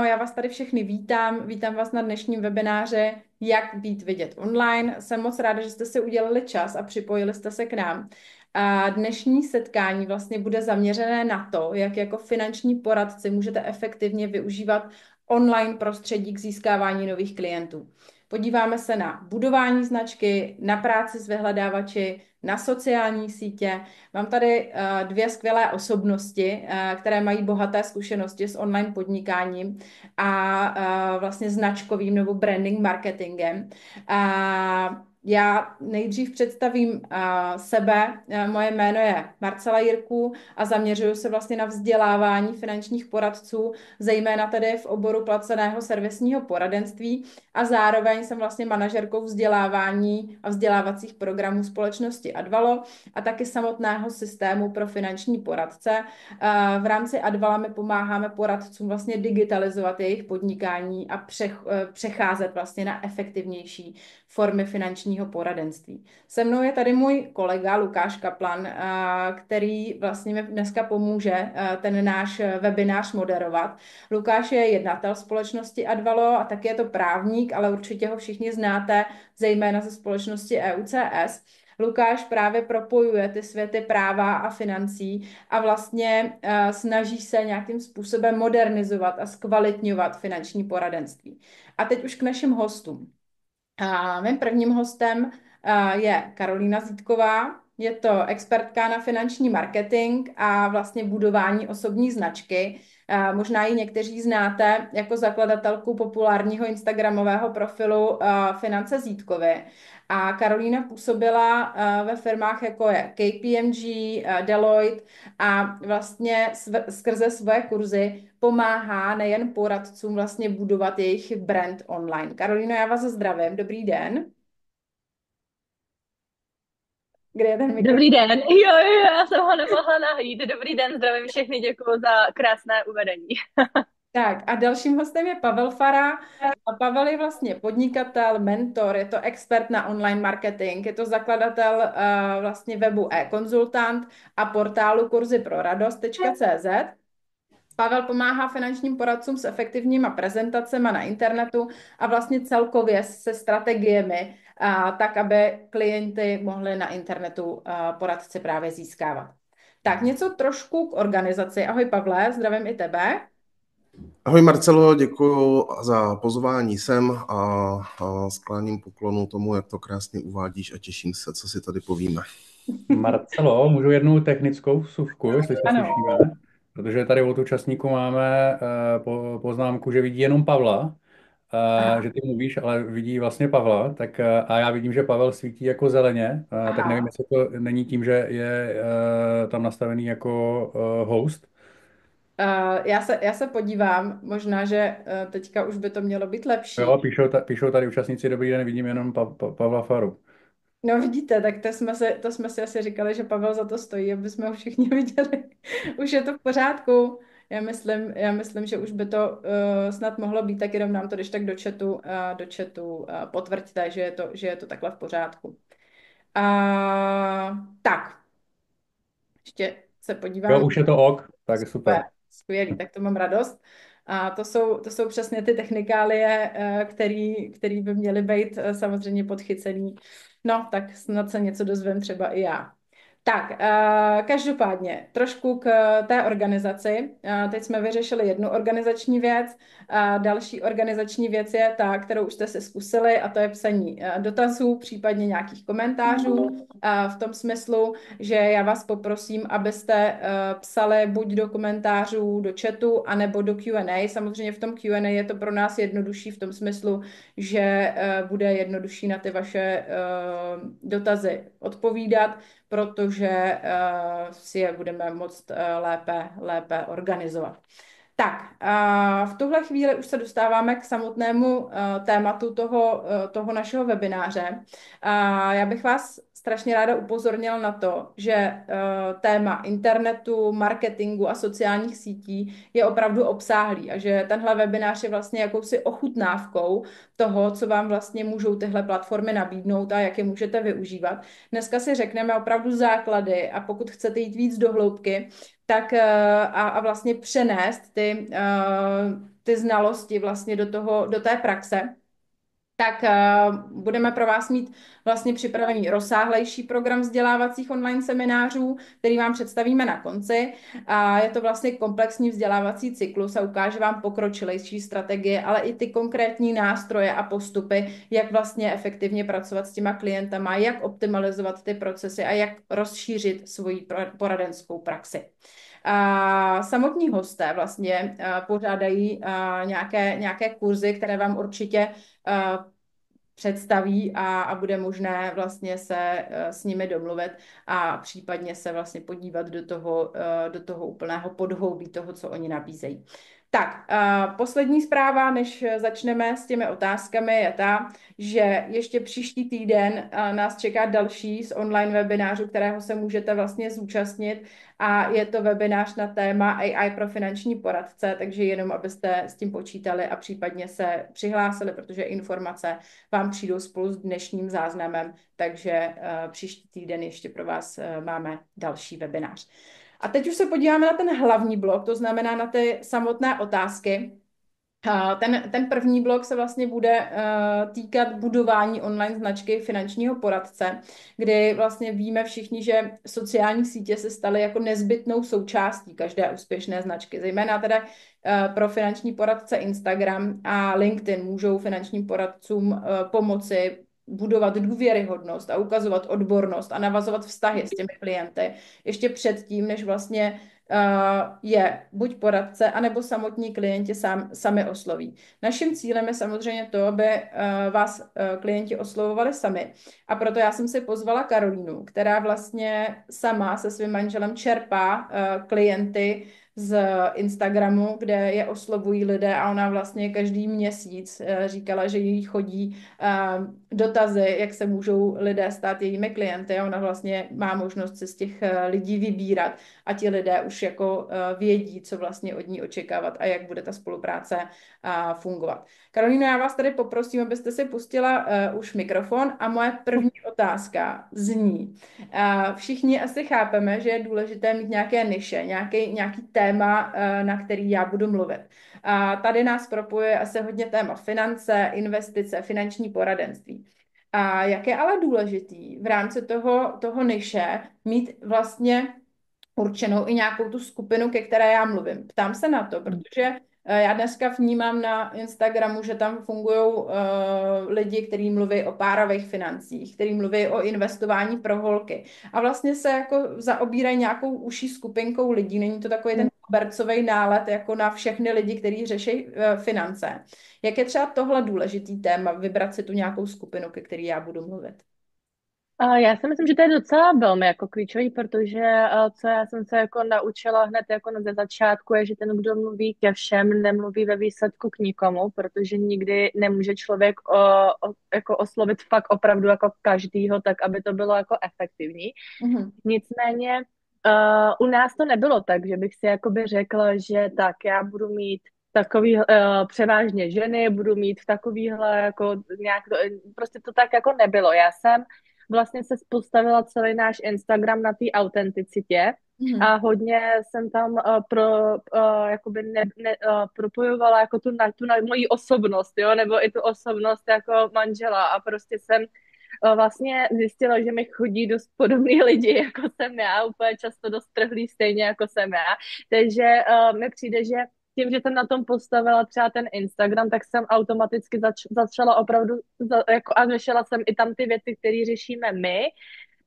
No, já vás tady všechny vítám vás na dnešním webináři Jak být vidět online. Jsem moc ráda, že jste si udělali čas a připojili jste se k nám. A dnešní setkání vlastně bude zaměřené na to, jak jako finanční poradci můžete efektivně využívat online prostředí k získávání nových klientů. Podíváme se na budování značky, na práci s vyhledávači, na sociální sítě. Mám tady dvě skvělé osobnosti, které mají bohaté zkušenosti s online podnikáním a vlastně značkovým nebo branding marketingem. Já nejdřív představím sebe. Moje jméno je Marcela Jirků a zaměřuju se vlastně na vzdělávání finančních poradců, zejména tedy v oboru placeného servisního poradenství a zároveň jsem vlastně manažerkou vzdělávání a vzdělávacích programů společnosti Advalo a taky samotného systému pro finanční poradce. V rámci Advala my pomáháme poradcům vlastně digitalizovat jejich podnikání a přecházet vlastně na efektivnější formy finančního poradenství. Se mnou je tady můj kolega Lukáš Kaplan, který vlastně mi dneska pomůže ten náš webinář moderovat. Lukáš je jednatel společnosti Advalo a taky je to právník, ale určitě ho všichni znáte, zejména ze společnosti EUCS. Lukáš právě propojuje ty světy práva a financí a vlastně snaží se nějakým způsobem modernizovat a zkvalitňovat finanční poradenství. A teď už k našim hostům. Mým prvním hostem je Karolína Zítková. Je to expertka na finanční marketing a vlastně budování osobní značky. Možná ji někteří znáte jako zakladatelku populárního instagramového profilu Finance Zítkovy. A Karolína působila ve firmách jako je KPMG, Deloitte a vlastně skrze svoje kurzy pomáhá nejen poradcům vlastně budovat jejich brand online. Karolíno, já vás zdravím, dobrý den. Kde je ten Dobrý mikrofon? den. Jo, já jsem ho nemohla najít. Dobrý den, zdravím všechny, děkuji za krásné uvedení. Tak a dalším hostem je Pavel Fara. A Pavel je vlastně podnikatel, mentor, je to expert na online marketing, je to zakladatel vlastně webu e-konzultant a portálu kurzy-pro-radost.cz. Pavel pomáhá finančním poradcům s efektivníma prezentacemi na internetu a vlastně celkově se strategiemi, tak aby klienty mohli na internetu poradci právě získávat. Tak něco trošku k organizaci. Ahoj Pavle, zdravím i tebe. Ahoj Marcelo, děkuji za pozvání sem a skláním poklonu tomu, jak to krásně uvádíš a těším se, co si tady povíme. Marcelo, můžu jednu technickou vsuvku, jestli se Ano. slyšíme? Protože tady od účastníků máme poznámku, že vidí jenom Pavla, Aha. že ty mluvíš, ale vidí vlastně Pavla, tak a já vidím, že Pavel svítí jako zeleně, tak nevím, Aha. jestli to není tím, že je tam nastavený jako host. Já se podívám, možná, že teďka už by to mělo být Jo, lepší. píšou tady účastníci, dobrý den, vidím jenom Pavla Faru. No vidíte, tak to jsme si asi říkali, že Pavel za to stojí, aby jsme ho všichni viděli. Už je to v pořádku. Já myslím, že už by to snad mohlo být, tak jenom nám to když tak do chatu potvrďte, že je to takhle v pořádku. Tak, ještě se Jo, podívám. už je to ok, tak Super, super. skvělý, tak to mám radost. A to jsou přesně ty technikálie, který by měly být samozřejmě podchycený. No, tak snad se něco dozvím třeba i já. Tak, každopádně trošku k té organizaci. Teď jsme vyřešili jednu organizační věc. Další organizační věc je ta, kterou už jste si zkusili, a to je psaní dotazů, případně nějakých komentářů. V tom smyslu, že já vás poprosím, abyste psali buď do komentářů, do chatu, anebo do Q&A. Samozřejmě v tom Q&A je to pro nás jednodušší v tom smyslu, že bude jednodušší na ty vaše dotazy odpovídat, protože si je budeme moct lépe organizovat. Tak, v tuhle chvíli už se dostáváme k samotnému tématu toho našeho webináře. Já bych vás strašně ráda upozornila na to, že téma internetu, marketingu a sociálních sítí je opravdu obsáhlý a že tenhle webinář je vlastně jakousi ochutnávkou toho, co vám vlastně můžou tyhle platformy nabídnout a jak je můžete využívat. Dneska si řekneme opravdu základy a pokud chcete jít víc do hloubky, tak a vlastně přenést ty znalosti vlastně do té praxe, tak budeme pro vás mít vlastně připravený rozsáhlejší program vzdělávacích online seminářů, který vám představíme na konci. A je to vlastně komplexní vzdělávací cyklus a ukáže vám pokročilejší strategie, ale i ty konkrétní nástroje a postupy, jak vlastně efektivně pracovat s těma klientama, jak optimalizovat ty procesy a jak rozšířit svoji poradenskou praxi. A samotní hosté vlastně pořádají nějaké kurzy, které vám určitě představí a bude možné vlastně se s nimi domluvit a případně se vlastně podívat do toho úplného podhoubí toho, co oni nabízejí. Tak, poslední zpráva, než začneme s těmi otázkami, je ta, že ještě příští týden nás čeká další z online webinářů, kterého se můžete vlastně zúčastnit a je to webinář na téma AI pro finanční poradce, takže jenom abyste s tím počítali a případně se přihlásili, protože informace vám přijdou spolu s dnešním záznamem, takže příští týden ještě pro vás máme další webinář. A teď už se podíváme na ten hlavní blok, to znamená na ty samotné otázky. Ten první blok se vlastně bude týkat budování online značky finančního poradce, kdy vlastně víme všichni, že sociální sítě se staly jako nezbytnou součástí každé úspěšné značky. Zejména teda pro finanční poradce Instagram a LinkedIn můžou finančním poradcům pomoci budovat důvěryhodnost a ukazovat odbornost a navazovat vztahy s těmi klienty ještě předtím, než vlastně je buď poradce, anebo samotní klienti sami osloví. Naším cílem je samozřejmě to, aby vás klienti oslovovali sami. A proto já jsem si pozvala Karolínu, která vlastně sama se svým manželem čerpá klienty z Instagramu, kde je oslovují lidé a ona vlastně každý měsíc říkala, že jí chodí dotazy, jak se můžou lidé stát jejími klienty a ona vlastně má možnost si z těch lidí vybírat a ti lidé už jako vědí, co vlastně od ní očekávat a jak bude ta spolupráce fungovat. Karolíno, já vás tady poprosím, abyste si pustila už mikrofon a moje první otázka zní. Všichni asi chápeme, že je důležité mít nějaké niše, nějaký téma, na který já budu mluvit. A tady nás propojuje asi hodně téma finance, investice, finanční poradenství. A jak je ale důležitý v rámci toho niše mít vlastně určenou i nějakou tu skupinu, ke které já mluvím. Ptám se na to, protože já dneska vnímám na Instagramu, že tam fungují lidi, kteří mluví o párových financích, kteří mluví o investování pro holky. A vlastně se jako zaobírají nějakou uší skupinkou lidí. Není to takový ten bercovej nálet jako na všechny lidi, kteří řeší finance. Jak je třeba tohle důležitý téma, vybrat si tu nějakou skupinu, ke který já budu mluvit? Já si myslím, že to je docela velmi jako klíčový, protože co já jsem se jako naučila hned jako ze začátku, je, že ten, kdo mluví ke všem, nemluví ve výsledku k nikomu, protože nikdy nemůže člověk jako oslovit fakt opravdu jako každýho, tak aby to bylo jako efektivní. Mhm. Nicméně u nás to nebylo tak, že bych si jakoby řekla, že tak já budu mít takový převážně ženy, budu mít v takovýhle jako nějak, prostě to tak jako nebylo. Já jsem vlastně se postavila celý náš Instagram na té autenticitě a hodně jsem tam jakoby propojovala jako tu moji osobnost, jo, nebo i tu osobnost jako manžela a prostě jsem vlastně zjistila, že mi chodí dost podobný lidi, jako jsem já, úplně často dost trhlý stejně, jako jsem já. Takže mi přijde, že tím, že jsem na tom postavila třeba ten Instagram, tak jsem automaticky začala opravdu, jako, a řešila jsem i tam ty věci, které řešíme my,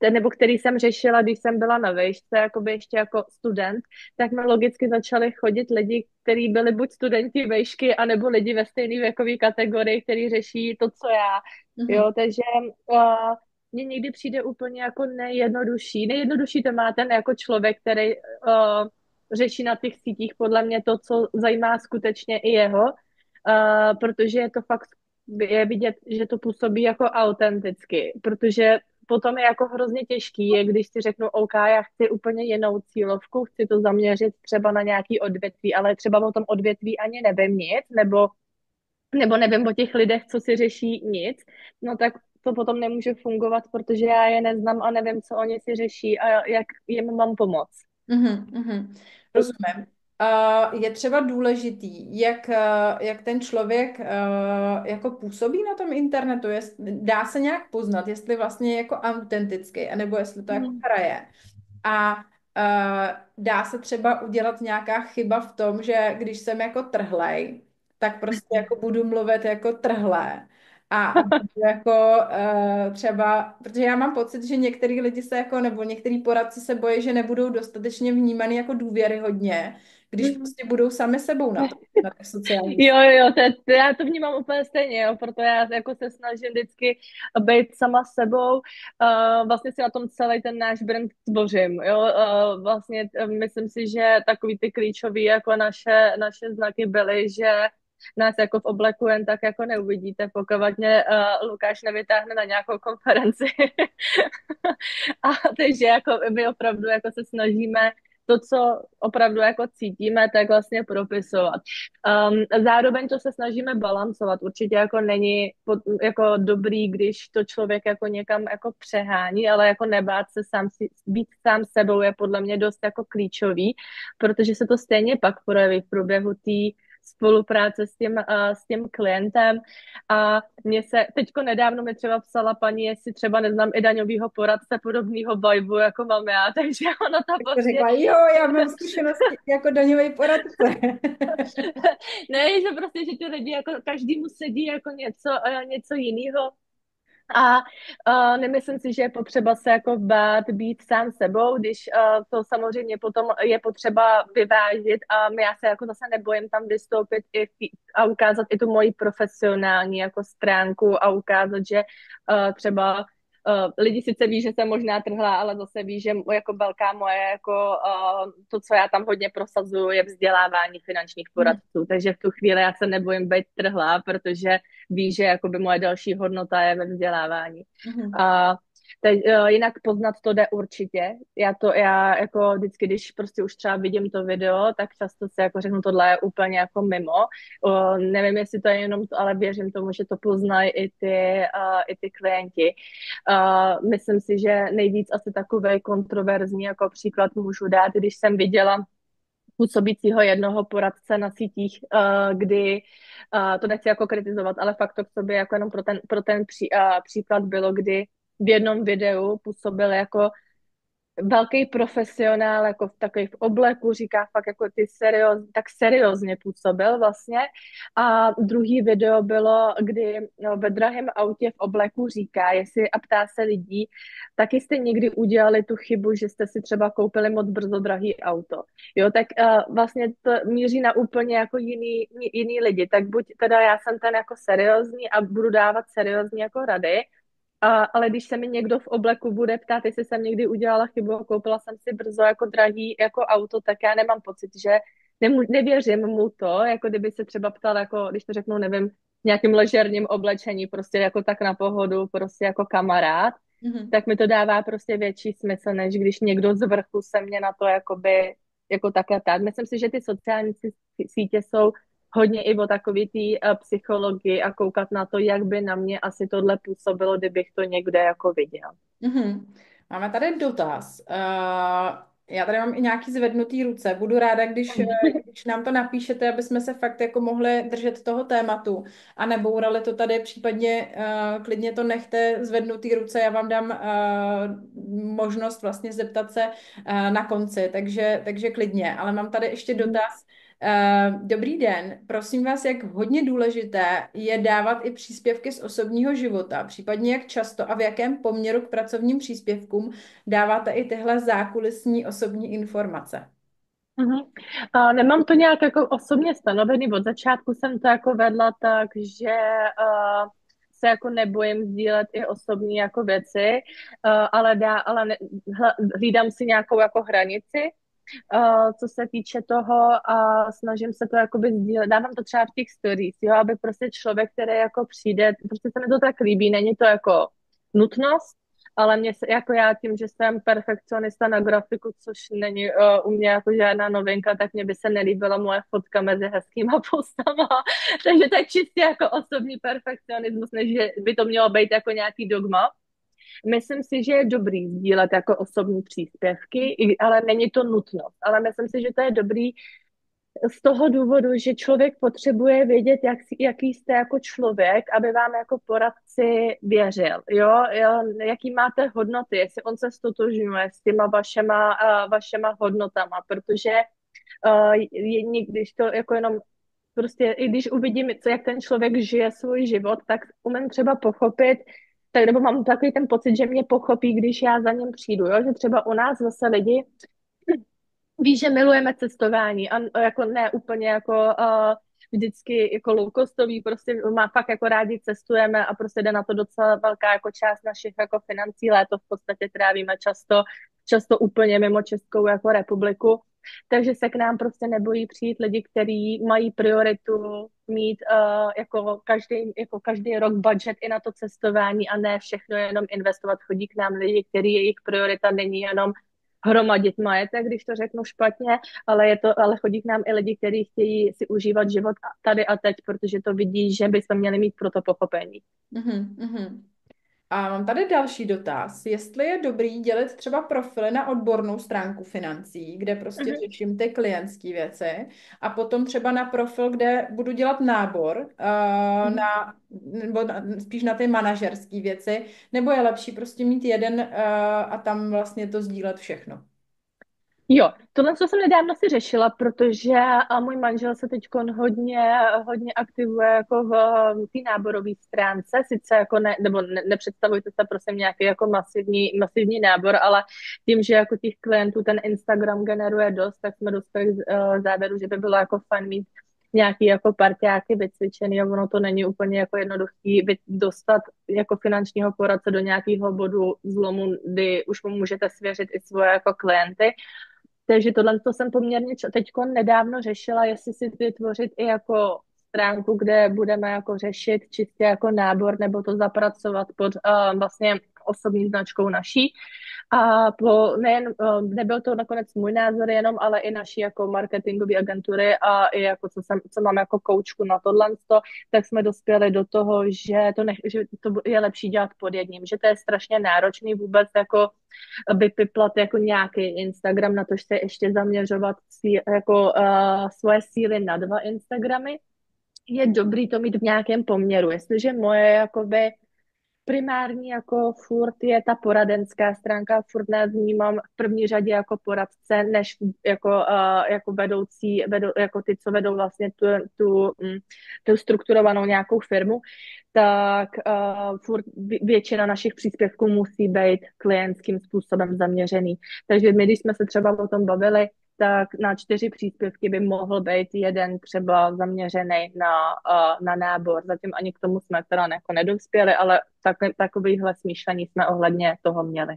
nebo který jsem řešila, když jsem byla na vejšce, jakoby ještě jako student, tak mi logicky začaly chodit lidi, kteří byli buď studenti vejšky, anebo lidi ve stejné věkové kategorii, kteří řeší to, co já. Jo, takže mně někdy přijde úplně jako nejjednodušší. Nejjednodušší to má ten jako člověk, který řeší na těch sítích podle mě to, co zajímá skutečně i jeho, protože je to fakt je vidět, že to působí jako autenticky, protože potom je jako hrozně těžký, je, když si řeknu, OK, já chci úplně jinou cílovku, chci to zaměřit třeba na nějaký odvětví, ale třeba o tom odvětví ani nevím nic, nebo nevím o těch lidech, co si řeší nic, no tak to potom nemůže fungovat, protože já je neznám a nevím, co oni si řeší a jak jim mám pomoct. Rozumím. je třeba důležitý, jak ten člověk jako působí na tom internetu. Dá se nějak poznat, jestli vlastně je jako autentický, anebo jestli to jako Mhm. hraje. A dá se třeba udělat nějaká chyba v tom, že když jsem jako trhlej, tak prostě jako budu mluvit jako trhlé. A budu jako třeba, protože já mám pocit, že některý lidi se jako, nebo některý poradci se bojí, že nebudou dostatečně vnímaný jako důvěryhodně, když Mhm. prostě budou sami sebou na těch sociálních Jo, sítích. jo, já to vnímám úplně stejně, jo, proto já jako se snažím vždycky být sama sebou, vlastně si na tom celý ten náš brand tvořím, jo, vlastně myslím si, že takový ty klíčový jako naše znaky byly, že nás jako v obleku jen tak jako neuvidíte, pokud mě Lukáš nevytáhne na nějakou konferenci. A takže jako my opravdu jako se snažíme to, co opravdu jako cítíme, tak vlastně propisovat. Zároveň to se snažíme balancovat. Určitě jako není jako dobrý, když to člověk jako někam jako přehání, ale jako nebát se být sám sebou je podle mě dost jako klíčový, protože se to stejně pak projeví v průběhu té spolupráce s tím klientem. A mě se, teďko nedávno mi třeba psala paní, jestli třeba neznám i daňovýho poradce podobného vibu, jako mám já, takže ono to Tak to vlastně řekla, jo, já mám zkušenosti jako daňový poradce. ne, že prostě, že ty lidi jako každému sedí jako něco jiného. A nemyslím si, že je potřeba se jako bát být sám sebou, když to samozřejmě potom je potřeba vyvážit a já se jako zase nebojím tam vystoupit a ukázat i tu moji profesionální jako stránku a ukázat, že třeba lidi sice ví, že jsem možná trhlá, ale zase ví, že jako velká moje jako to, co já tam hodně prosazuju, je vzdělávání finančních poradců, takže v tu chvíli já se nebojím být trhlá, protože ví, že jakoby moje další hodnota je ve vzdělávání. Mhm. A jinak poznat to jde určitě. Já jako vždycky, když prostě už třeba vidím to video, tak často si jako řeknu, tohle je úplně jako mimo. Nevím, jestli to je jenom to, ale věřím tomu, že to poznají i ty klienti. Myslím si, že nejvíc asi takovej kontroverzní jako příklad můžu dát, když jsem viděla působícího jednoho poradce na sítích, kdy to nechci jako kritizovat, ale fakt to k sobě jako jenom pro ten příklad bylo, kdy v jednom videu působil jako velký profesionál, jako v obleku, říká fakt jako tak seriózně působil vlastně. A druhý video bylo, kdy ve drahém autě v obleku říká, a ptá se lidí, taky jste někdy udělali tu chybu, že jste si třeba koupili moc brzo drahý auto. Jo, tak vlastně to míří na úplně jako jiný lidi. Tak buď teda já jsem ten jako seriózní a budu dávat seriózní jako rady, ale když se mi někdo v obleku bude ptát, jestli jsem někdy udělala chybu a koupila jsem si brzo jako drahý jako auto, tak já nemám pocit, že nevěřím mu to, jako kdyby se třeba ptal, jako, když to řeknu, nevím, v nějakým ležerním oblečení, prostě jako tak na pohodu, prostě jako kamarád, Mhm. tak mi to dává prostě větší smysl, než když někdo z vrchu se mě na to jakoby, jako takhle ptát. Myslím si, že ty sociální sítě jsou hodně i o takový té psychologii a koukat na to, jak by na mě asi tohle působilo, kdybych to někde jako viděl. Mhm. Máme tady dotaz. Já tady mám i nějaký zvednutý ruce. Budu ráda, když nám to napíšete, aby jsme se fakt jako mohli držet toho tématu a nebourali to tady, případně klidně to nechte zvednutý ruce, já vám dám možnost vlastně zeptat se na konci, takže klidně. Ale mám tady ještě dotaz. Dobrý den, prosím vás, jak hodně důležité je dávat i příspěvky z osobního života, případně jak často a v jakém poměru k pracovním příspěvkům dáváte i tyhle zákulisní osobní informace. Mhm. Nemám to nějak jako osobně stanovený, od začátku jsem to jako vedla tak, že se jako nebojím sdílet i osobní jako věci, ale hlídám si nějakou jako hranici, co se týče toho a snažím se to jakoby sdílet, dávám to třeba v těch stories, jo, aby prostě člověk, který jako přijde, prostě se mi to tak líbí, není to jako nutnost, ale jako já tím, že jsem perfekcionista na grafiku, což není u mě jako žádná novinka, tak mě by se nelíbila moje fotka mezi hezkýma postama. Takže tak čistě jako osobní perfekcionismus, než že by to mělo být jako nějaký dogma. Myslím si, že je dobrý sdílet jako osobní příspěvky, ale není to nutnost. Ale myslím si, že to je dobrý z toho důvodu, že člověk potřebuje vědět, jaký jste jako člověk, aby vám jako poradci věřil, jo, jaký máte hodnoty, jestli on se stotožňuje s těma vašema hodnotama, protože když to jako jenom prostě, i když uvidím, jak ten člověk žije svůj život, tak umím třeba pochopit, tak nebo mám takový ten pocit, že mě pochopí, když já za ním přijdu, jo, že třeba u nás zase lidi ví, že milujeme cestování a jako ne úplně jako vždycky jako low costový, prostě má fakt jako rádi cestujeme a prostě jde na to docela velká jako část našich jako financí, léto v podstatě trávíme často úplně mimo Českou jako republiku, takže se k nám prostě nebojí přijít lidi, kteří mají prioritu mít jako každý rok budget i na to cestování a ne všechno jenom investovat. Chodí k nám lidi, který jejich priorita není jenom hromadit majetek, když to řeknu špatně, ale chodí k nám i lidi, kteří chtějí si užívat život tady a teď, protože to vidí, že bychom měli mít pro to pochopení. Mhm. A mám tady další dotaz. Jestli je dobrý dělit třeba profily na odbornou stránku financí, kde prostě řeším ty klientské věci, a potom třeba na profil, kde budu dělat nábor, spíš na ty manažerské věci, nebo je lepší prostě mít jeden a tam vlastně to sdílet všechno? Jo, tohle co jsem nedávno si řešila, protože můj manžel se teď hodně aktivuje jako v té náborové stránce, sice jako nepředstavujte se prosím nějaký jako masivní nábor, ale tím, že jako těch klientů ten Instagram generuje dost, tak jsme dospěli k závěru, že by bylo jako fajn mít nějaký jako parťáky vycvičený a ono to není úplně jako jednoduchý dostat jako finančního poradce do nějakého bodu zlomu, kdy už mu můžete svěřit i svoje jako klienty. Takže tohle to jsem poměrně teďko nedávno řešila, jestli si vytvořit i jako stránku, kde budeme jako řešit čistě jako nábor nebo to zapracovat pod vlastně osobní značkou naší. A nebyl to nakonec můj názor jenom, ale i naší jako marketingové agentury a i jako co mám jako koučku na tohle, tak jsme dospěli do toho, že to je lepší dělat pod jedním, že to je strašně náročný vůbec jako vypiplat jako nějaký Instagram, na to se ještě zaměřovat svoje síly na 2 Instagramy. Je dobrý to mít v nějakém poměru. Jestliže moje jakoby primární jako furt je ta poradenská stránka, furt nás vnímám v první řadě jako poradce, než jako vedoucí, jako ty, co vedou vlastně tu strukturovanou nějakou firmu, tak furt většina našich příspěvků musí být klientským způsobem zaměřený. Takže my, když jsme se třeba o tom bavili, tak na 4 příspěvky by mohl být jeden třeba zaměřený na nábor. Zatím ani k tomu jsme teda jako nedospěli, ale takovýhle smýšlení jsme ohledně toho měli.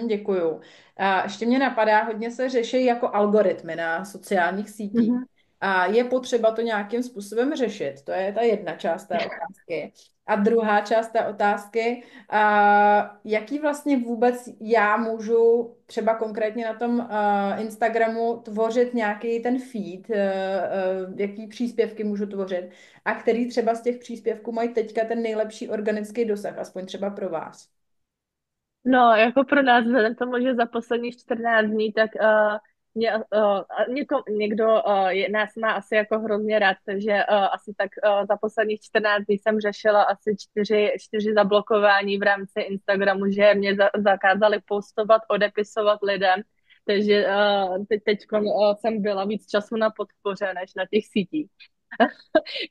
Děkuju. A ještě mě napadá, hodně se řeší jako algoritmy na sociálních sítích. A je potřeba to nějakým způsobem řešit. To je ta jedna část té otázky. A druhá část té otázky, jaký vlastně vůbec já můžu třeba konkrétně na tom Instagramu tvořit nějaký ten feed, jaký příspěvky můžu tvořit a který třeba z těch příspěvků mají teďka ten nejlepší organický dosah, aspoň třeba pro vás. No, jako pro nás, vzhledem k tomu, že za posledních 14 dní, tak nás má asi jako hrozně rád, takže asi tak za posledních 14 dní jsem řešila asi 4 zablokování v rámci Instagramu, že mě zakázali postovat, odepisovat lidem, takže teď jsem byla víc času na podpoře, než na těch sítích.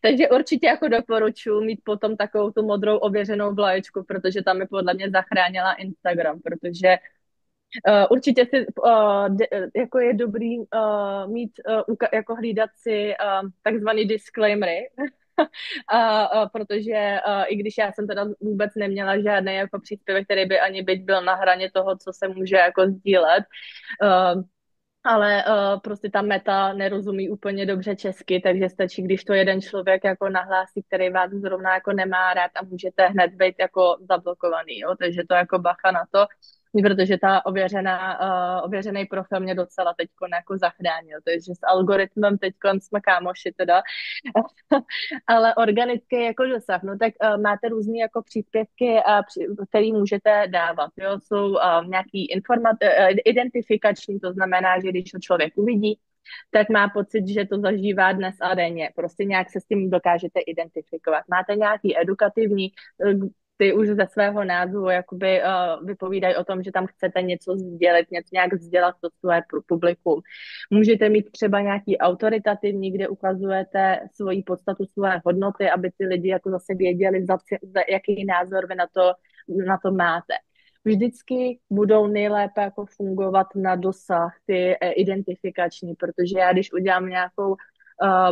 Takže určitě jako doporučuji mít potom takovou tu modrou ověřenou vlaječku, protože tam mi podle mě zachránila Instagram, protože určitě jako je dobrý mít, jako hlídat si takzvaný disclaimery, protože i když já jsem teda vůbec neměla žádný jako příspěvek, který by ani byť byl na hraně toho, co se může jako sdílet, ale prostě ta Meta nerozumí úplně dobře česky, takže stačí, když to jeden člověk jako nahlásí, který vás zrovna jako nemá rád a můžete hned být jako zablokovaný, jo? Takže to jako bacha na to, protože ta ověřený profil mě docela teďko jako zachránil, takže s algoritmem teďko jsme kámoši teda, ale organický jako dosah, no tak máte různý jako příspěvky, který můžete dávat, jo, jsou nějaký identifikační, to znamená, že když to člověk uvidí, tak má pocit, že to zažívá dnes a denně. Prostě nějak se s tím dokážete identifikovat. Máte nějaký edukativní, ty už ze svého názvu jakoby vypovídají o tom, že tam chcete něco sdělit, něco nějak vzdělat to své publikum. Můžete mít třeba nějaký autoritativní, kde ukazujete svoji podstatu, své hodnoty, aby ty lidi jako zase věděli, za jaký názor vy na to máte. Vždycky budou nejlépe jako fungovat na dosah ty identifikační, protože já když udělám nějakou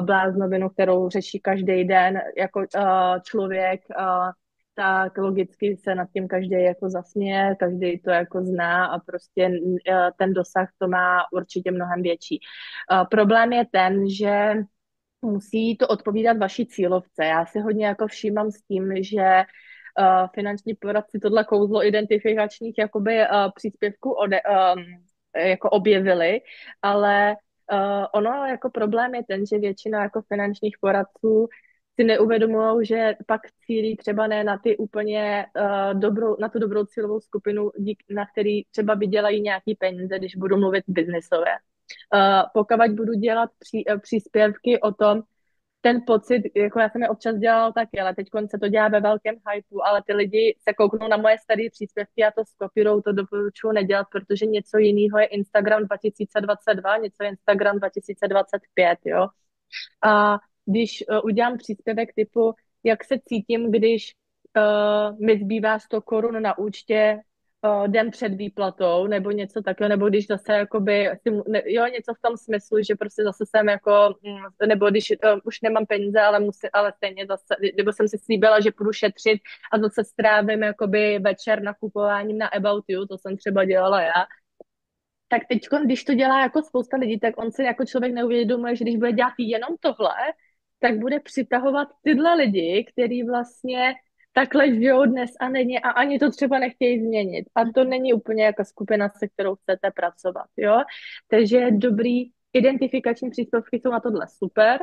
bláznovinu, kterou řeší každý den jako člověk, tak logicky se nad tím každý jako zasměje, každý to jako zná a prostě ten dosah to má určitě mnohem větší. Problém je ten, že musí to odpovídat vaší cílovce. Já si hodně jako všímám s tím, že finanční poradci tohle kouzlo identifikačních jakoby příspěvků jako objevili, ale ono jako problém je ten, že většina jako finančních poradců si neuvědomují, že pak cílí třeba ne na ty úplně na tu dobrou cílovou skupinu, na který třeba vydělají nějaký peníze, když budu mluvit biznisově. Pokud budu dělat příspěvky o tom, ten pocit, jako já jsem je občas dělala taky, ale teď se to dělá ve velkém hypeu, ale ty lidi se kouknou na moje staré příspěvky a to skopírujou, to doporučuji nedělat, protože něco jiného je Instagram 2022, něco je Instagram 2025, jo. A když udělám příspěvek typu, jak se cítím, když mi zbývá 100 korun na účtě den před výplatou, nebo něco takového, nebo když zase jakoby, jo, něco v tom smyslu, že prostě zase jsem jako, nebo když už nemám peníze, ale stejně zase, nebo jsem si slíbila, že půjdu šetřit a zase strávím jakoby večer nakupováním na About You, to jsem třeba dělala já, tak teď, když to dělá jako spousta lidí, tak on se jako člověk neuvědomuje, že když bude dělat jenom tohle, tak bude přitahovat tyhle lidi, který vlastně takhle žijou dnes a denně a ani to třeba nechtějí změnit. A to není úplně jako skupina, se kterou chcete pracovat, jo? Takže dobrý identifikační příspěvky jsou na tohle super,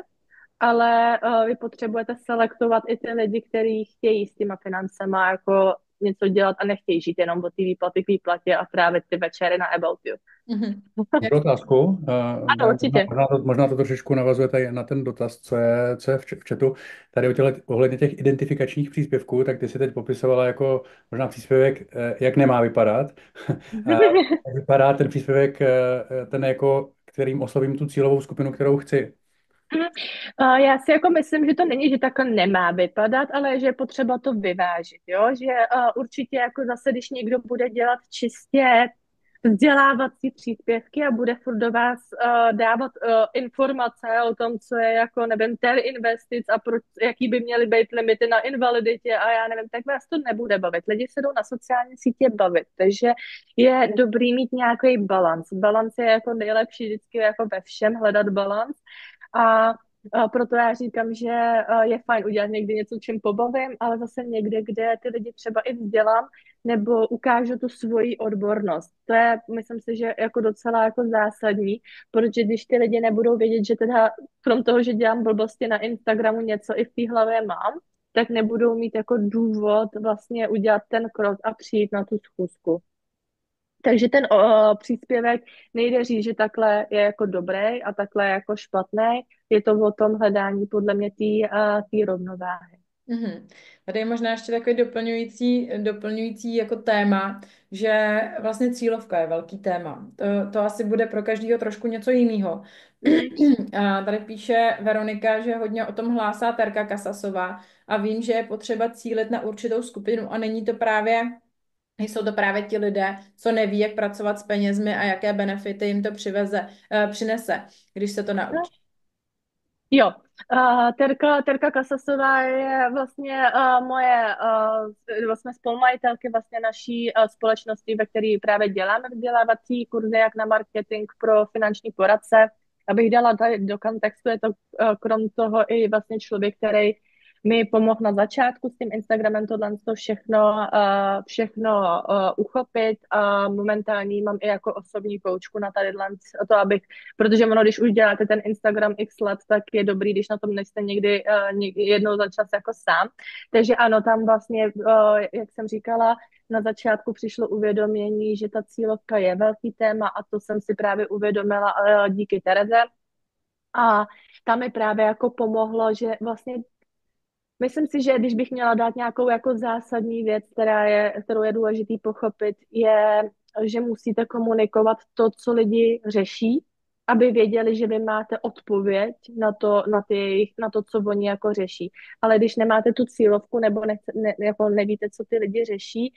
ale vy potřebujete selektovat i ty lidi, kteří chtějí s těma financema jako něco dělat a nechtějí žít jenom od té výplaty k výplatě a trávit ty večery na About You. Mhm. Můžu otázku? Ano, určitě. Možná to trošičku navazuje tady na ten dotaz, co je v chatu. Tady ohledně těch identifikačních příspěvků, tak ty si teď popisovala jako možná příspěvek, jak nemá vypadat. Jak vypadá ten příspěvek, ten jako, kterým oslovím tu cílovou skupinu, kterou chci. Já si jako myslím, že to není, že takhle nemá vypadat, ale že je potřeba to vyvážit, jo? Že určitě jako zase, když někdo bude dělat čistě vzdělávací příspěvky a bude furt do vás dávat informace o tom, co je jako, nevím, investic a jaký by měly být limity na invaliditě a já nevím, tak vás to nebude bavit. Lidi se jdou na sociální sítě bavit, takže je dobrý mít nějaký balans. Balans je jako nejlepší vždycky jako ve všem hledat balans a proto já říkám, že je fajn udělat někdy něco, čím pobavím, ale zase někde, kde ty lidi třeba i vzdělám, nebo ukážu tu svoji odbornost. To je, myslím si, že jako docela jako zásadní, protože když ty lidi nebudou vědět, že teda krom toho, že dělám blbosti na Instagramu, něco i v té hlavě mám, tak nebudou mít jako důvod vlastně udělat ten krok a přijít na tu schůzku. Takže ten příspěvek nejde říct, že takhle je jako dobrý a takhle je jako špatný. Je to o tom hledání podle mě té rovnováhy. Mm-hmm. Tady je možná ještě takový doplňující jako téma, že vlastně cílovka je velký téma. To asi bude pro každého trošku něco jiného. A tady píše Veronika, že hodně o tom hlásá Terka Kasasová a vím, že je potřeba cílit na určitou skupinu a jsou to právě ti lidé, co neví, jak pracovat s penězmi a jaké benefity jim to přinese, když se to naučí. Jo, Terka Kasasová je vlastně moje vlastně spolumajitelky vlastně naší společnosti, ve které právě děláme vzdělávací kurzy jak na marketing pro finanční poradce. Abych dala tady do kontextu, je to krom toho i vlastně člověk, který mi pomohl na začátku s tím Instagramem tohle všechno uchopit a momentálně mám i jako osobní koučku na tady to, protože když už děláte ten Instagram x let, tak je dobrý, když na tom nejste někdy jednou za čas jako sám. Takže ano, tam vlastně, jak jsem říkala, na začátku přišlo uvědomění, že ta cílovka je velký téma a to jsem si právě uvědomila díky Tereze. A tam mi právě jako pomohlo, že vlastně myslím si, že když bych měla dát nějakou jako zásadní věc, kterou je důležitý pochopit, je, že musíte komunikovat to, co lidi řeší, aby věděli, že vy máte odpověď na to, co oni jako řeší. Ale když nemáte tu cílovku nebo jako nevíte, co ty lidi řeší,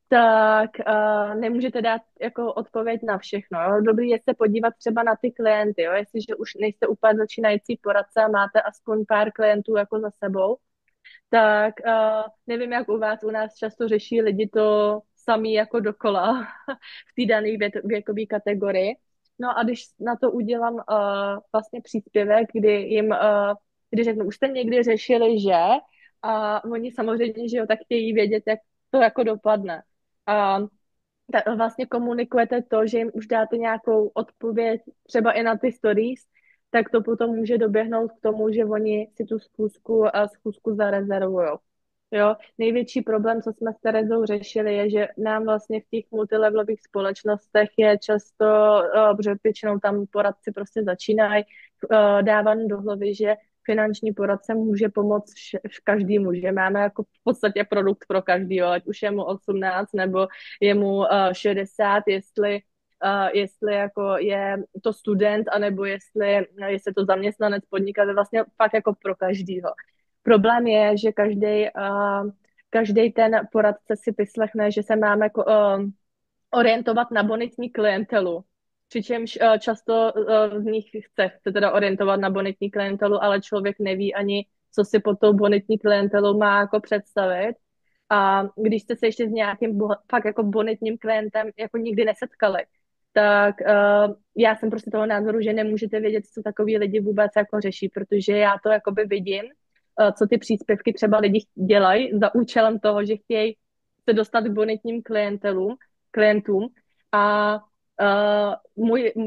tak nemůžete dát jako odpověď na všechno. Jo? Dobrý je se podívat třeba na ty klienty, jo? Jestliže už nejste úplně začínající poradce a máte aspoň pár klientů jako za sebou, tak nevím, jak u vás, u nás často řeší lidi to samý jako dokola v té dané věkové kategorii. No a když na to udělám vlastně příspěvek, kdy řeknu, už jste někdy řešili, že, a oni samozřejmě, že jo, tak chtějí vědět, jak to jako dopadne. A tak vlastně komunikujete to, že jim už dáte nějakou odpověď, třeba i na ty stories, tak to potom může doběhnout k tomu, že oni si tu schůzku zarezervujou. Jo, největší problém, co jsme s Terezou řešili, je, že nám vlastně v těch multilevelových společnostech je často, protože většinou tam poradci prostě začínají dávat do hlavy, že finanční poradce může pomoct každému, že máme jako v podstatě produkt pro každýho, ať už je mu 18 nebo je mu 60, jestli jako je to student, anebo jestli to zaměstnanec, podnikatel, vlastně fakt jako pro každýho. Problém je, že každý ten poradce si vyslechne, že se máme orientovat na bonitní klientelu. Přičemž často z nich chce teda orientovat na bonitní klientelu, ale člověk neví ani, co si pod tou bonitní klientelou má jako představit. A když jste se ještě s nějakým fakt jako bonitním klientem jako nikdy nesetkali, tak já jsem prostě toho názoru, že nemůžete vědět, co takový lidi vůbec jako řeší, protože já to jakoby vidím, co ty příspěvky třeba lidi dělají za účelem toho, že chtějí se dostat k bonitním klientům a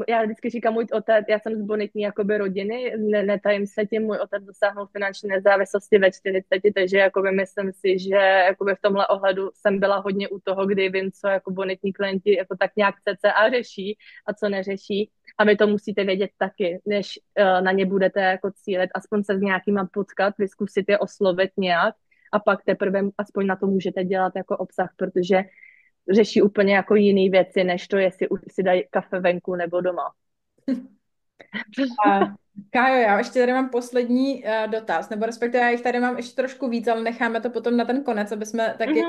já vždycky říkám, můj otec, já jsem z bonitní jakoby rodiny, netajím se tím, můj otec dosáhnul finanční nezávislosti ve 40, takže jakoby myslím si, že jakoby v tomhle ohledu jsem byla hodně u toho, kdy vím, co jako bonitní klienti jako tak nějak cca řeší a co neřeší. A vy to musíte vědět taky, než na ně budete jako cílit, aspoň se s nějakýma potkat, vyzkusit je oslovit nějak a pak teprve aspoň na to můžete dělat jako obsah, protože řeší úplně jako jiný věci, než to, jestli už si dají kafe venku nebo doma. A Kájo, já ještě tady mám poslední dotaz, nebo respektive já jich tady mám ještě trošku víc, ale necháme to potom na ten konec, aby jsme taky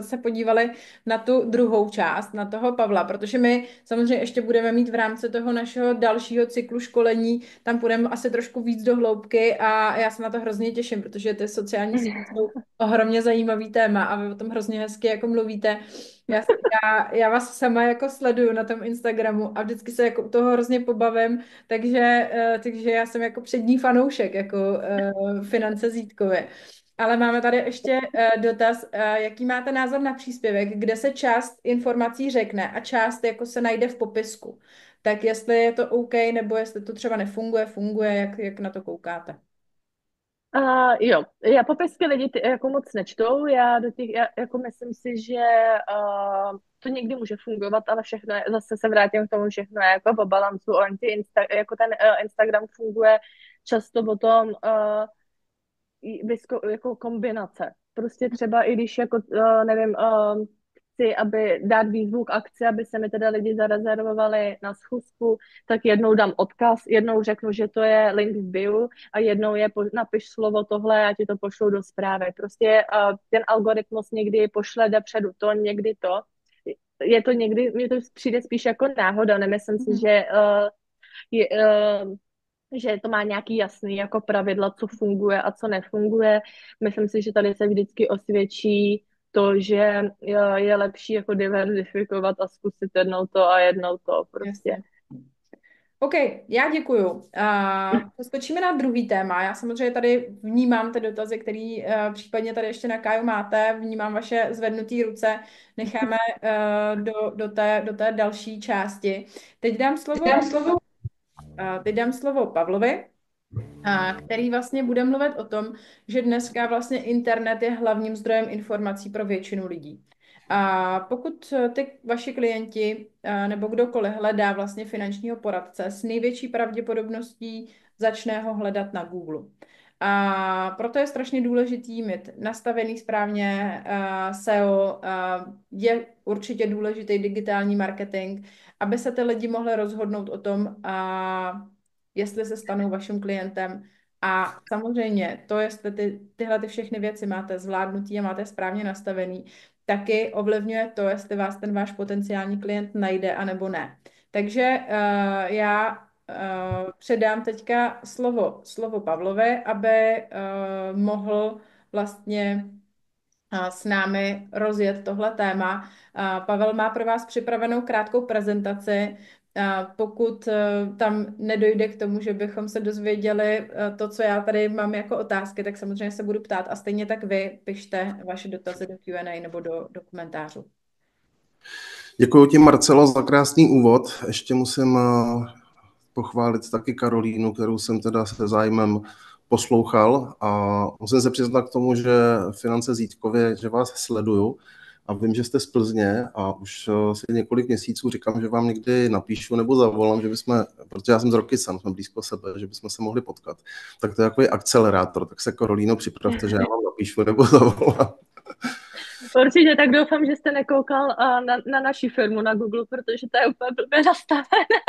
se podívali na tu druhou část, na toho Pavla, protože my samozřejmě ještě budeme mít v rámci toho našeho dalšího cyklu školení, tam půjdeme asi trošku víc do hloubky a já se na to hrozně těším, protože ty sociální sítě jsou ohromně zajímavý téma a vy o tom hrozně hezky jako mluvíte. Já vás sama jako sleduju na tom Instagramu a vždycky se jako u toho hrozně pobavím, takže já jsem jako přední fanoušek jako finance Zítkově. Ale máme tady ještě dotaz, jaký máte názor na příspěvek, kde se část informací řekne a část jako se najde v popisku. Tak jestli je to OK, nebo jestli to třeba nefunguje, funguje, jak na to koukáte? Jo, já popisky lidi jako moc nečtou, já jako myslím si, že to někdy může fungovat, ale všechno zase se vrátím k tomu, všechno je jako po balancu, jako ten Instagram funguje často o tom jako kombinace. Prostě třeba i když jako, nevím, chci, aby dát výzvu k akci, aby se mi teda lidi zarezervovali na schůzku, tak jednou dám odkaz, jednou řeknu, že to je link v bio a jednou napiš slovo tohle a já ti to pošlu do zprávy. Prostě ten algoritmus někdy pošle dopředu to, někdy to. Je to někdy, mně to přijde spíš jako náhoda, nemyslím si, že to má nějaký jasný jako pravidla, co funguje a co nefunguje. Myslím si, že tady se vždycky osvědčí to, že je lepší jako diverzifikovat a zkusit jednou to a jednou to prostě. Jasně. OK, já děkuju. Skočíme na druhý téma. Já samozřejmě tady vnímám ty dotazy, které případně tady ještě na Káju máte, vnímám vaše zvednuté ruce, necháme do té další části. Teď dám slovo Pavlovi, který vlastně bude mluvit o tom, že dneska vlastně internet je hlavním zdrojem informací pro většinu lidí. A pokud ty vaši klienti nebo kdokoliv hledá vlastně finančního poradce, s největší pravděpodobností začne ho hledat na Google. A proto je strašně důležitý mít nastavený správně SEO, je určitě důležitý digitální marketing, aby se ty lidi mohli rozhodnout o tom, jestli se stanou vaším klientem. A samozřejmě to, jestli tyhle všechny věci máte zvládnutý a máte správně nastavený, taky ovlivňuje to, jestli vás ten váš potenciální klient najde anebo ne. Takže já předám teďka slovo Pavlovi, aby mohl vlastně s námi rozjet tohle téma. Pavel má pro vás připravenou krátkou prezentaci. Pokud tam nedojde k tomu, že bychom se dozvěděli to, co já tady mám jako otázky, tak samozřejmě se budu ptát a stejně tak vy pište vaše dotazy do Q&A nebo do komentářů. Děkuji ti, Marcelo, za krásný úvod. Ještě musím pochválit taky Karolínu, kterou jsem teda se zájmem poslouchal, a musím se přiznat k tomu, že Finance Zítkově, že vás sleduju a vím, že jste z Plzně a už si několik měsíců říkám, že vám někdy napíšu nebo zavolám, že bychom, protože já jsem z Rokycan, jsme blízko sebe, že bychom se mohli potkat. Tak to je takový akcelerátor, tak se, Karolíno, připravte, že já vám napíšu nebo zavolám. Určitě, tak doufám, že jste nekoukal na naši firmu na Google, protože to je úplně blbě nastavené.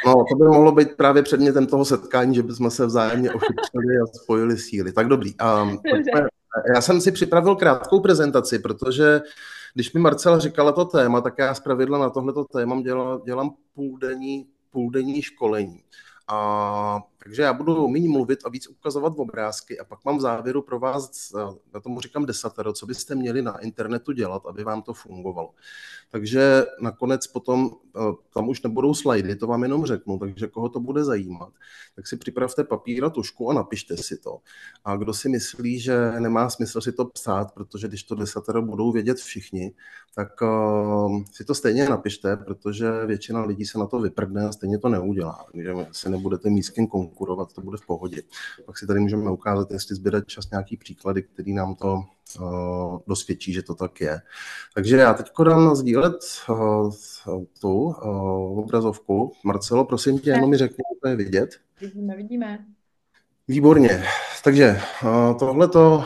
No, to by mohlo být právě předmětem toho setkání, že bychom se vzájemně ochytřili a spojili síly. Tak dobrý. Já jsem si připravil krátkou prezentaci, protože když mi Marcela říkala to téma, tak já zpravidla na tohleto téma dělám půldenní školení. Takže já budu méně mluvit a víc ukazovat obrázky a pak mám v závěru pro vás, já tomu říkám desatero, co byste měli na internetu dělat, aby vám to fungovalo. Takže nakonec potom, tam už nebudou slajdy, to vám jenom řeknu, takže koho to bude zajímat, tak si připravte papír a tušku a napište si to. A kdo si myslí, že nemá smysl si to psát, protože když to desatero budou vědět všichni, tak si to stejně napište, protože většina lidí se na to vyprdne a stejně to neudělá. Takže si nebudete mít s kým konkurovat, to bude v pohodě. Pak si tady můžeme ukázat, jestli zbyde čas nějaký příklady, který nám to dosvědčí, že to tak je. Takže já teď dám sdílet tu obrazovku. Marcelo, prosím tě, jenom mi řekni, co je vidět. Vidíme. Výborně. Takže tohleto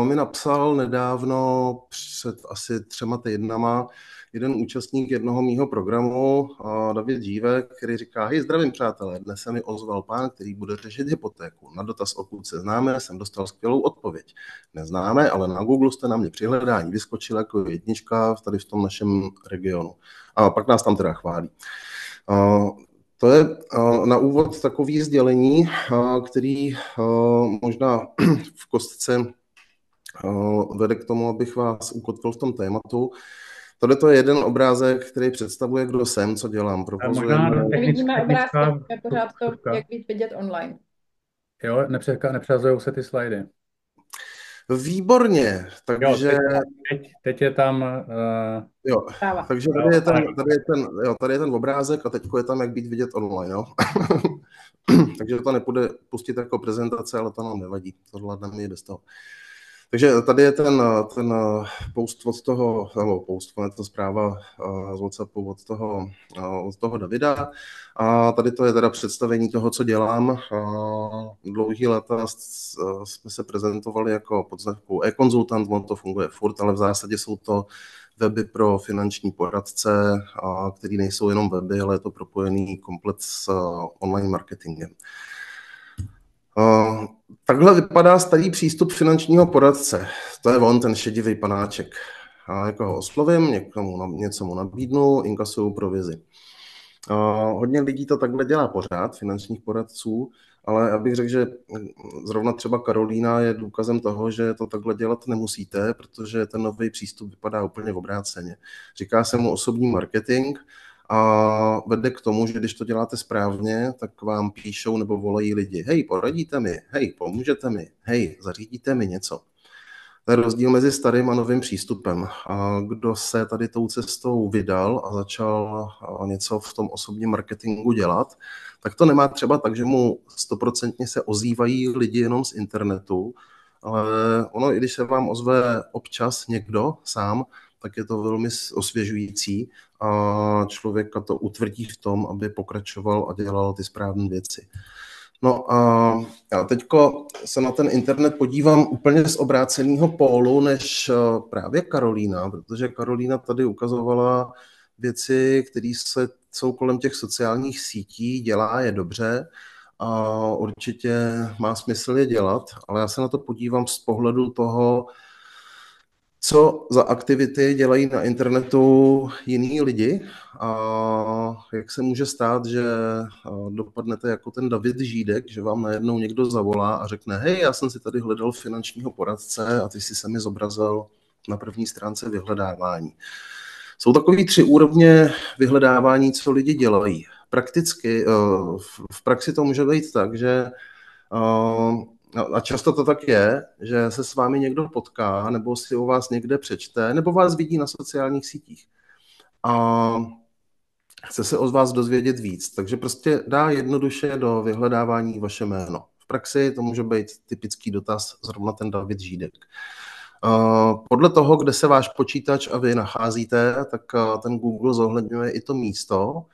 mi napsal nedávno před asi 3 týdnama jeden účastník jednoho mýho programu, David Dívek, který říká: hej, zdravím přátelé, dnes se mi ozval pán, který bude řešit hypotéku. Na dotaz, odkud se známe, jsem dostal skvělou odpověď. Neznáme, ale na Google jste na mě při hledání vyskočil jako jednička tady v tom našem regionu. A pak nás tam teda chválí. To je na úvod takový sdělení, který možná v kostce vede k tomu, abych vás ukotvil v tom tématu. Tohle to je jeden obrázek, který představuje, kdo jsem, co dělám. Vidíme obrázky, je pořád to, jak být vidět online. Jo, nepřehazují se ty slajdy. Výborně, takže... Jo, teď je tam... Jo, takže tady je ten obrázek a teď je tam, jak být vidět online, jo? Takže to nepůjde pustit jako prezentace, ale to nám nevadí, to zvládneme i bez toho. Takže tady je ten post od toho, nebo post, je to zpráva z WhatsAppu od toho Davida. A tady to je teda představení toho, co dělám. Dlouhý léta jsme se prezentovali jako pod značkou e-konzultant, on to funguje furt, ale v zásadě jsou to weby pro finanční poradce, který nejsou jenom weby, ale je to propojený komplet s online marketingem. Takhle vypadá starý přístup finančního poradce. To je on, ten šedivý panáček. A jako ho oslovím, něco mu nabídnu, inkasuju provizi. Hodně lidí to takhle dělá pořád, finančních poradců, ale já bych řekl, že zrovna třeba Karolína je důkazem toho, že to takhle dělat nemusíte, protože ten nový přístup vypadá úplně obráceně. Říká se mu osobní marketing a vede k tomu, že když to děláte správně, tak vám píšou nebo volají lidi: hej, poradíte mi, hej, pomůžete mi, hej, zařídíte mi něco. To je rozdíl mezi starým a novým přístupem. A kdo se tady tou cestou vydal a začal něco v tom osobním marketingu dělat, tak to nemá třeba tak, že mu 100% se ozývají lidi jenom z internetu, ale ono, i když se vám ozve občas někdo sám, tak je to velmi osvěžující a člověka to utvrdí v tom, aby pokračoval a dělal ty správné věci. No a já teďko se na ten internet podívám úplně z obráceného pólu než právě Karolína, protože Karolína tady ukazovala věci, které jsou kolem těch sociálních sítí, dělá je dobře a určitě má smysl je dělat, ale já se na to podívám z pohledu toho, co za aktivity dělají na internetu jiní lidi a jak se může stát, že dopadnete jako ten David Žídek, že vám najednou někdo zavolá a řekne, hej, já jsem si tady hledal finančního poradce a ty jsi se mi zobrazil na první stránce vyhledávání. Jsou takový 3 úrovně vyhledávání, co lidi dělají. Prakticky, v praxi to může být tak, že a často to tak je, že se s vámi někdo potká, nebo si o vás někde přečte, nebo vás vidí na sociálních sítích. A chce se od vás dozvědět víc. Takže prostě dá jednoduše do vyhledávání vaše jméno. V praxi to může být typický dotaz, zrovna ten David Žídek. Podle toho, kde se váš počítač a vy nacházíte, tak ten Google zohledňuje i to místo.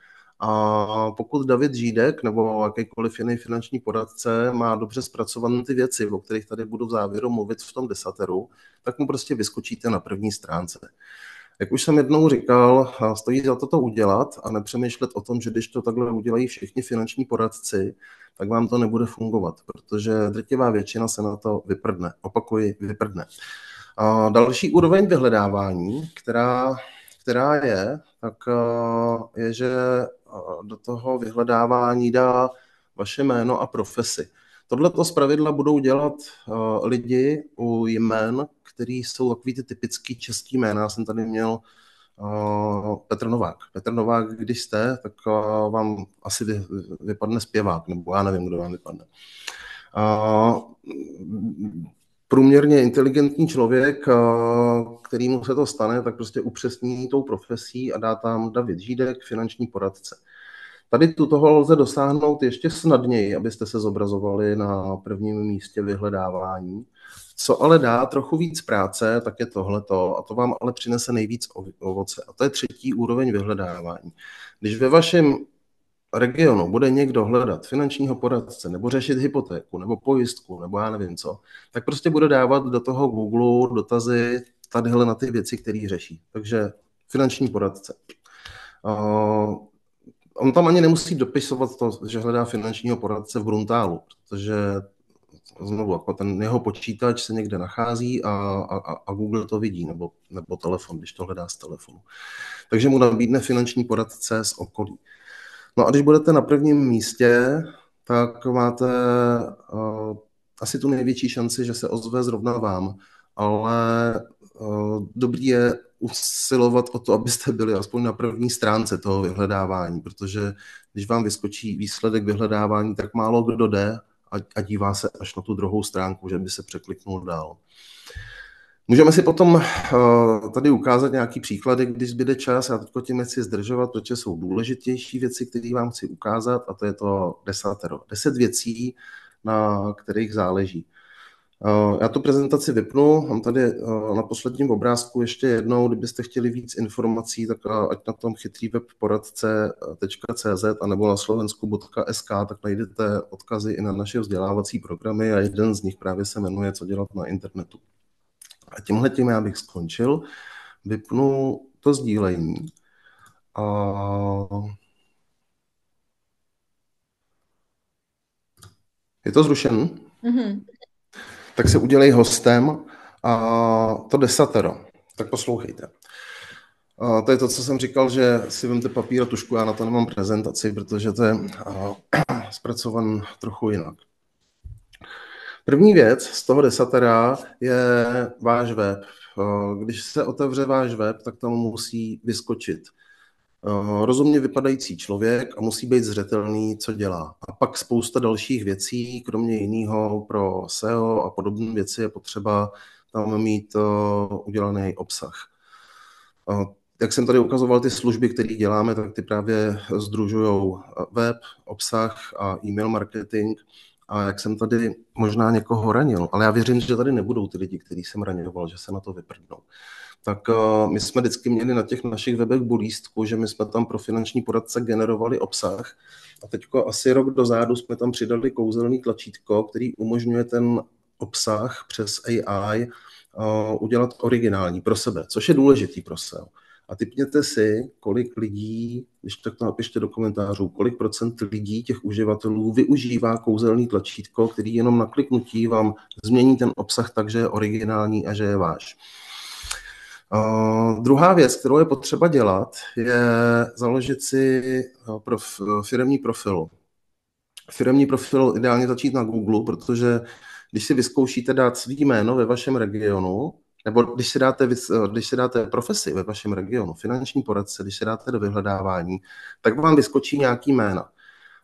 A pokud David Žídek nebo jakýkoliv jiný finanční poradce má dobře zpracované ty věci, o kterých tady budu v závěru mluvit v tom desateru, tak mu prostě vyskočíte na první stránce. Jak už jsem jednou říkal, stojí za to udělat a nepřemýšlet o tom, že když to takhle udělají všichni finanční poradci, tak vám to nebude fungovat, protože drtivá většina se na to vyprdne. Opakuji, vyprdne. A další úroveň vyhledávání, která je, tak je, že do toho vyhledávání dá vaše jméno a profesi. Tohleto zpravidla budou dělat lidi u jmen, který jsou takový ty typický český jména. Já jsem tady měl Petr Novák. Petr Novák, když jste, tak vám asi vypadne zpěvák, nebo já nevím, kdo vám vypadne. Průměrně inteligentní člověk, kterýmu se to stane, tak prostě upřesní tou profesí a dá tam David Žídek, finanční poradce. Tady toho lze dosáhnout ještě snadněji, abyste se zobrazovali na prvním místě vyhledávání. Co ale dá trochu víc práce, tak je tohleto, a to vám ale přinese nejvíc ovoce. A to je 3. úroveň vyhledávání. Když ve vašem regionu bude někdo hledat finančního poradce, nebo řešit hypotéku, nebo pojistku, nebo já nevím co, tak prostě bude dávat do toho Google dotazy tadyhle na ty věci, které řeší. Takže finanční poradce. On tam ani nemusí dopisovat to, že hledá finančního poradce v Bruntálu, protože znovu, jako ten jeho počítač se někde nachází a Google to vidí, nebo telefon, když to hledá z telefonu. Takže mu nabídne finanční poradce z okolí. No a když budete na prvním místě, tak máte asi tu největší šanci, že se ozve zrovna vám, ale dobrý je usilovat o to, abyste byli aspoň na první stránce toho vyhledávání, protože když vám vyskočí výsledek vyhledávání, tak málo kdo jde a dívá se až na tu druhou stránku, že by se překliknul dál. Můžeme si potom tady ukázat nějaký příklady, když zbyde čas. Já teď tím nechci zdržovat, protože jsou důležitější věci, které vám chci ukázat, a to je to desatero. 10 věcí, na kterých záleží. Já tu prezentaci vypnu, mám tady na posledním obrázku ještě jednou, kdybyste chtěli víc informací, tak ať na tom chytrýwebporadce.cz anebo na slovensku.sk, tak najdete odkazy i na naše vzdělávací programy a jeden z nich právě se jmenuje Co dělat na internetu. A tímhletím já bych skončil, vypnu to sdílení. Je to zrušen? Mm-hmm. Tak se udělej hostem a to desatero. Tak poslouchejte. To je to, co jsem říkal, že si vemte papír a tušku, já na to nemám prezentaci, protože to je zpracovan trochu jinak. První věc z toho desatera je váš web. Když se otevře váš web, tak tam musí vyskočit rozumně vypadající člověk a musí být zřetelný, co dělá. A pak spousta dalších věcí, kromě jiného pro SEO a podobné věci je potřeba tam mít udělaný obsah. Jak jsem tady ukazoval ty služby, které děláme, tak ty právě sdružují web, obsah a e-mail marketing. a jak jsem tady možná někoho ranil, ale já věřím, že tady nebudou ty lidi, který jsem raňoval, že se na to vyprdnou. Tak my jsme vždycky měli na těch našich webech bulístku, že my jsme tam pro finanční poradce generovali obsah a teďko asi rok dozadu jsme tam přidali kouzelný tlačítko, který umožňuje ten obsah přes AI udělat originální pro sebe, což je důležitý pro SEO. A tipněte si, kolik lidí, když tak to napište do komentářů, kolik procent lidí, těch uživatelů, využívá kouzelný tlačítko, který jenom na kliknutí vám změní ten obsah tak, že je originální a že je váš. Druhá věc, kterou je potřeba dělat, je založit si firemní profil. Firemní profil ideálně začít na Google, protože když si vyzkoušíte dát svý jméno ve vašem regionu, nebo když si dáte profesi ve vašem regionu, finanční poradce, když si dáte do vyhledávání, tak vám vyskočí nějaký jména.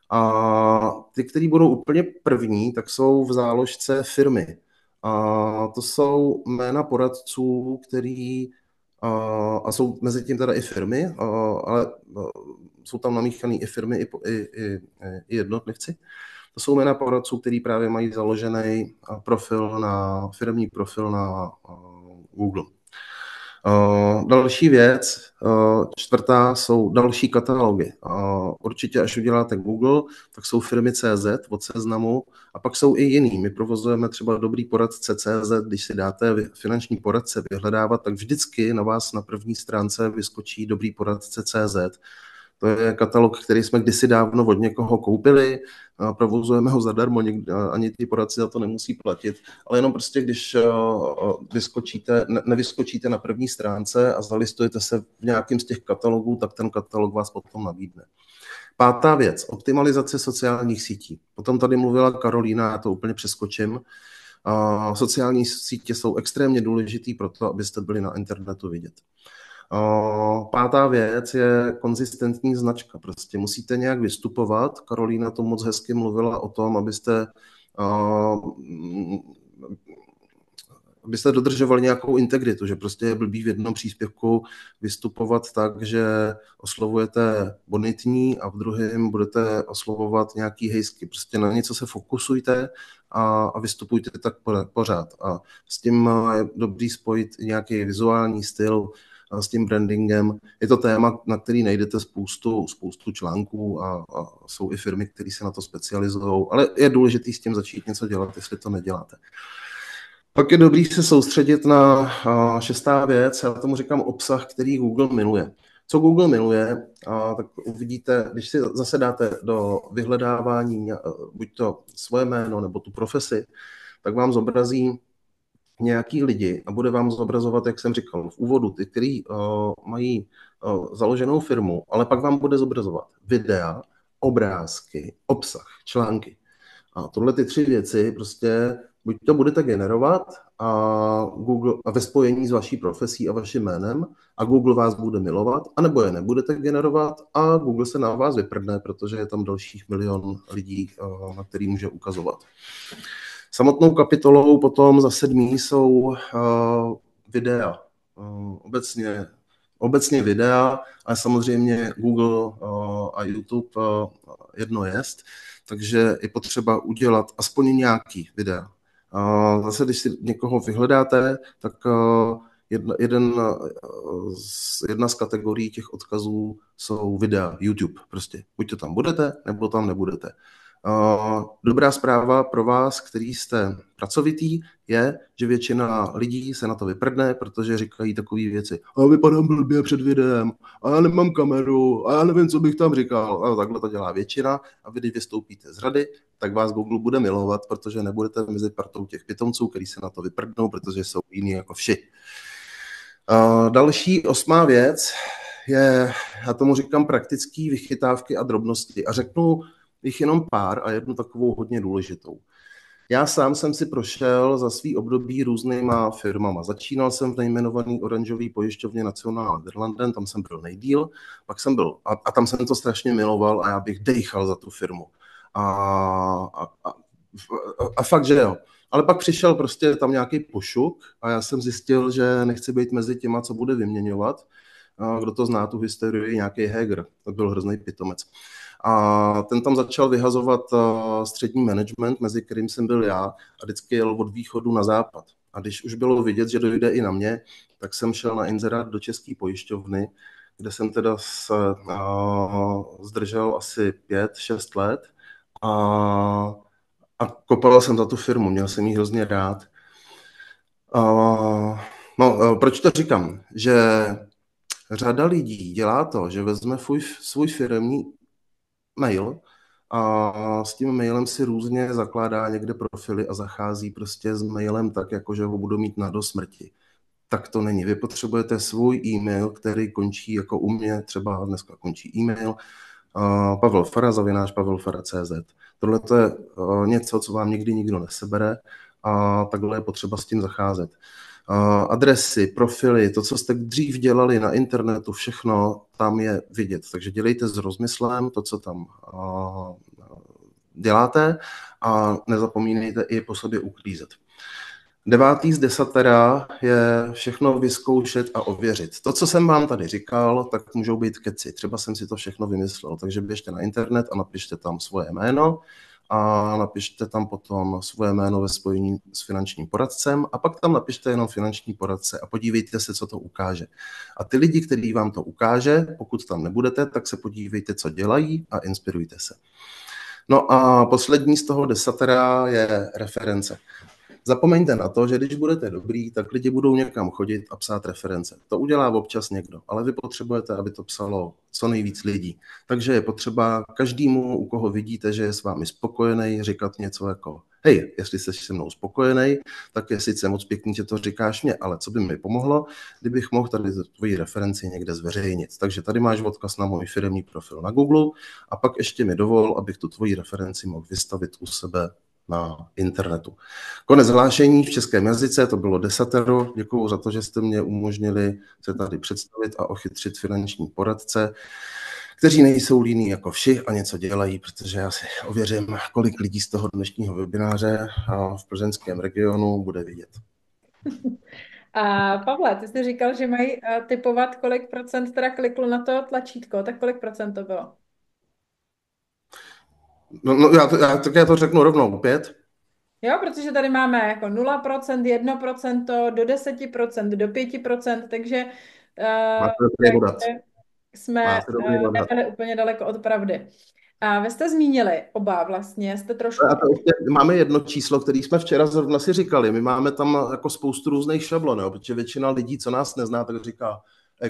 A ty, který budou úplně první, tak jsou v záložce firmy. A to jsou jména poradců, který a jsou mezi tím teda i firmy, ale jsou tam namíchané i firmy, i jednotlivci. To jsou jména poradců, který právě mají založený firemní profil na Google. Další věc, čtvrtá, jsou další katalogy. Určitě, až uděláte Google, tak jsou firmy.cz od Seznamu a pak jsou i jiný. My provozujeme třeba Dobrý poradce.cz, když si dáte finanční poradce vyhledávat, tak vždycky na vás na první stránce vyskočí Dobrý poradce.cz. To je katalog, který jsme kdysi dávno od někoho koupili, provozujeme ho zadarmo, ani ty poradci za to nemusí platit, ale jenom prostě, když nevyskočíte na první stránce a zalistujete se v nějakým z těch katalogů, tak ten katalog vás potom nabídne. Pátá věc, optimalizace sociálních sítí. Potom tady mluvila Karolína, já to úplně přeskočím. Sociální sítě jsou extrémně důležitý pro to, abyste byli na internetu vidět. Pátá věc je konzistentní značka. Prostě musíte nějak vystupovat. Karolína to moc hezky mluvila o tom, abyste dodržovali nějakou integritu, že prostě je blbý v jednom příspěvku vystupovat tak, že oslovujete bonitní a v druhém budete oslovovat nějaký hejsky. Prostě na něco se fokusujte a vystupujte tak pořád. A s tím je dobrý spojit nějaký vizuální styl, s tím brandingem. Je to téma, na který najdete spoustu článků a jsou i firmy, které se na to specializují, ale je důležité s tím začít něco dělat, jestli to neděláte. Pak je dobrý se soustředit na šestá věc, já tomu říkám obsah, který Google miluje. Co Google miluje, tak uvidíte, když si zase dáte do vyhledávání buď to svoje jméno nebo tu profesi, tak vám zobrazí nějaký lidi a bude vám zobrazovat, jak jsem říkal, v úvodu ty, kteří mají založenou firmu, ale pak vám bude zobrazovat videa, obrázky, obsah, články. A tohle ty tři věci prostě buď to budete generovat a ve spojení s vaší profesí a vaším jménem a Google vás bude milovat, anebo je nebudete generovat a Google se na vás vyprdne, protože je tam dalších 1 000 000 lidí, na který může ukazovat. Samotnou kapitolou potom za 7. jsou videa. Obecně videa, ale samozřejmě Google a YouTube jedno jest, takže je potřeba udělat aspoň nějaký videa. Zase, když si někoho vyhledáte, tak jedna z kategorií těch odkazů jsou videa YouTube. Prostě buď to tam budete, nebo tam nebudete. Dobrá zpráva pro vás, který jste pracovitý, je, že většina lidí se na to vyprdne, protože říkají takové věci. A vypadám blbě před videem, a já nemám kameru, a já nevím, co bych tam říkal. A takhle to dělá většina. A vy, když vystoupíte z řady, tak vás Google bude milovat, protože nebudete mezi partou těch pitomců, který se na to vyprdnou, protože jsou jiní jako vši. Další 8. věc je, já tomu říkám, praktický vychytávky a drobnosti. A řeknu jich jenom pár a jednu takovou hodně důležitou. Já sám jsem si prošel za svý období různýma firmama. Začínal jsem v nejmenovaný oranžový pojišťovně Nacional Nederlanden, tam jsem byl nejdýl, pak jsem byl, a tam jsem to strašně miloval a já bych dejchal za tu firmu. A fakt, že jo. Ale pak přišel prostě tam nějaký pošuk a já jsem zjistil, že nechci být mezi těma, co bude vyměňovat. kdo to zná, tu historii, nějaký Heger, to byl hrozný pitomec. A ten tam začal vyhazovat střední management, mezi kterým jsem byl já, a vždycky jel od východu na západ. A když už bylo vidět, že dojde i na mě, tak jsem šel na inzerát do České pojišťovny, kde jsem teda se zdržel asi 5-6 let a kopal jsem za tu firmu, měl jsem ji hrozně rád. Proč to říkám? Že řada lidí dělá to, že vezme svůj firemní mail a s tím mailem si různě zakládá někde profily a zachází prostě s mailem tak, jako že ho budu mít do smrti. Tak to není. Vy potřebujete svůj e-mail, který končí jako u mě, třeba dneska končí e-mail pavelfara@pavelfara.cz. Tohle to je něco, co vám nikdy nikdo nesebere a takhle je potřeba s tím zacházet. Adresy, profily, to, co jste dřív dělali na internetu, všechno tam je vidět. Takže dělejte s rozmyslem to, co tam děláte a nezapomínejte i po sobě uklízet. 9. z 10 je všechno vyzkoušet a ověřit. To, co jsem vám tady říkal, tak můžou být keci. Třeba jsem si to všechno vymyslel. Takže běžte na internet a napište tam svoje jméno a napište tam potom svoje jméno ve spojení s finančním poradcem a pak tam napište jenom finanční poradce a podívejte se, co to ukáže. A ty lidi, kteří vám to ukáže, pokud tam nebudete, tak se podívejte, co dělají a inspirujte se. No a poslední z toho 10 je reference. Zapomeňte na to, že když budete dobrý, tak lidi budou někam chodit a psát reference. To udělá občas někdo, ale vy potřebujete, aby to psalo co nejvíc lidí. Takže je potřeba každému, u koho vidíte, že je s vámi spokojený, říkat něco jako hej, jestli jsi se mnou spokojený, tak je sice moc pěkný, že to říkáš mě, ale co by mi pomohlo, kdybych mohl tady tvoji referenci někde zveřejnit. Takže tady máš odkaz na můj firemní profil na Google a pak ještě mi dovol, abych tu tvoji referenci mohl vystavit u sebe na internetu. Konec hlášení v českém jazyce, to bylo 10. Děkuju za to, že jste mě umožnili se tady představit a ochytřit finanční poradce, kteří nejsou líní jako vši a něco dělají, protože já si ověřím, kolik lidí z toho dnešního webináře v plzeňském regionu bude vidět. A Pavle, ty jsi říkal, že mají typovat, kolik procent teda kliklo na to tlačítko, tak kolik procent to bylo? No já to řeknu rovnou, 5. Jo, protože tady máme jako 0%, 1%, do 10%, do 5%, takže jsme nebyli úplně daleko od pravdy. A vy jste zmínili oba vlastně, jste trošku... Máme jedno číslo, které jsme včera zrovna si říkali. My máme tam jako spoustu různých šablon, jo, protože většina lidí, co nás nezná, tak říká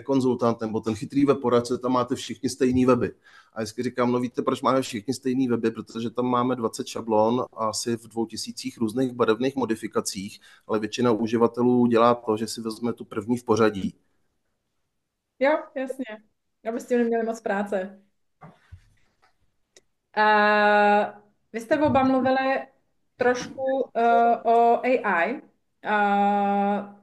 konzultant nebo ten chytrý web poradce, tam máte všichni stejný weby. A vždycky říkám, no víte, proč máme všichni stejný weby, protože tam máme 20 šablon asi v 2000 různých barevných modifikacích, ale většina uživatelů dělá to, že si vezme tu první v pořadí. Jo, jasně. Aby s tím neměli moc práce. Vy jste oba mluvili trošku o AI.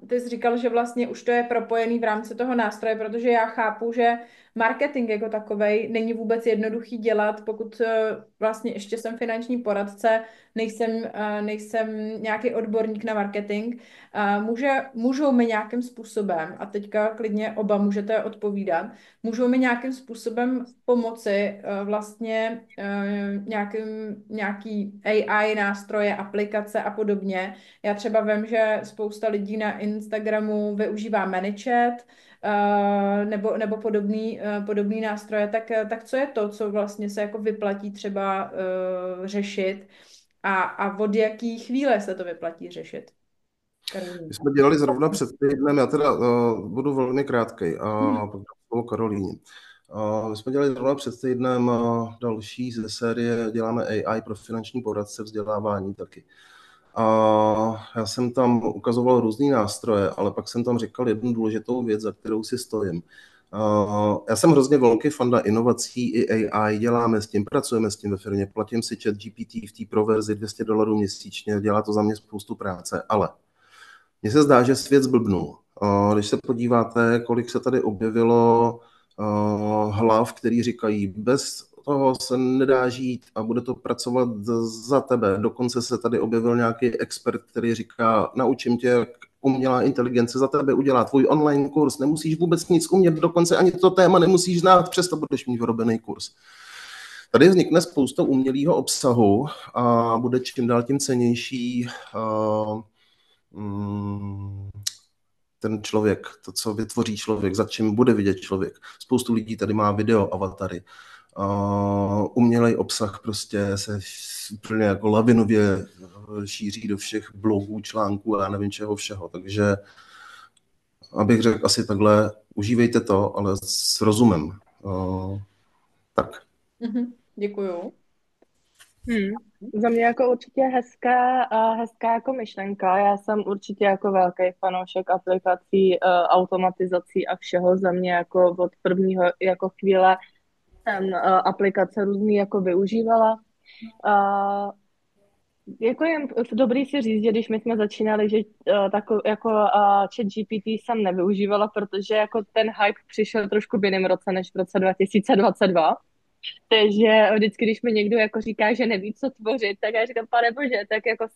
Ty jsi říkal, že vlastně už to je propojený v rámci toho nástroje, protože já chápu, že marketing jako takovej není vůbec jednoduchý dělat, pokud vlastně ještě jsem finanční poradce, nejsem nějaký odborník na marketing. Můžou mi nějakým způsobem, a teďka klidně oba můžete odpovídat, můžou mi nějakým způsobem pomoci vlastně nějaký AI nástroje, aplikace a podobně. Já třeba vím, že spousta lidí na Instagramu využívá ManyChat nebo podobný nástroje. Tak co je to, co vlastně se jako vyplatí třeba řešit a od jaký chvíle se to vyplatí řešit? My jsme dělali zrovna před týdnem, já teda budu velmi krátkej, a pak slovo Karolíně. My jsme dělali zrovna před týdnem další ze série Děláme AI pro finanční poradce, vzdělávání taky. A já jsem tam ukazoval různý nástroje, ale pak jsem tam říkal jednu důležitou věc, za kterou si stojím. Já jsem hrozně velký fanda inovací i AI, děláme s tím, pracujeme s tím ve firmě, platím si ChatGPT v té proverzi $200 měsíčně, dělá to za mě spoustu práce, ale mně se zdá, že svět zblbnul. Když se podíváte, kolik se tady objevilo hlav, který říkají, bez toho se nedá žít a bude to pracovat za tebe. Dokonce se tady objevil nějaký expert, který říká, naučím tě, jak umělá inteligence za tebe udělá tvůj online kurz, nemusíš vůbec nic umět, dokonce ani to téma nemusíš znát, přesto budeš mít vyrobený kurz. Tady vznikne spousta umělého obsahu a bude čím dál tím cennější ten člověk, to, co vytvoří člověk, za čím bude vidět člověk. Spoustu lidí tady má video avatary. Umělej obsah prostě se úplně jako lavinově šíří do všech blogů, článků a já nevím čeho všeho. Takže abych řekl asi takhle, užívejte to, ale s rozumem. Tak. Děkuju. Za mě jako určitě hezká jako myšlenka. Já jsem určitě jako velký fanoušek aplikací, automatizací a všeho. Za mě jako od prvního jako chvíle jsem aplikace různý jako využívala. Jako je dobrý si říct, že když my jsme začínali, že jako ChatGPT jsem nevyužívala, protože jako ten hype přišel trošku v jiném roce než v roce 2022. Takže vždycky, když mi někdo jako říká, že neví, co tvořit, tak já říkám, pane bože, tak jako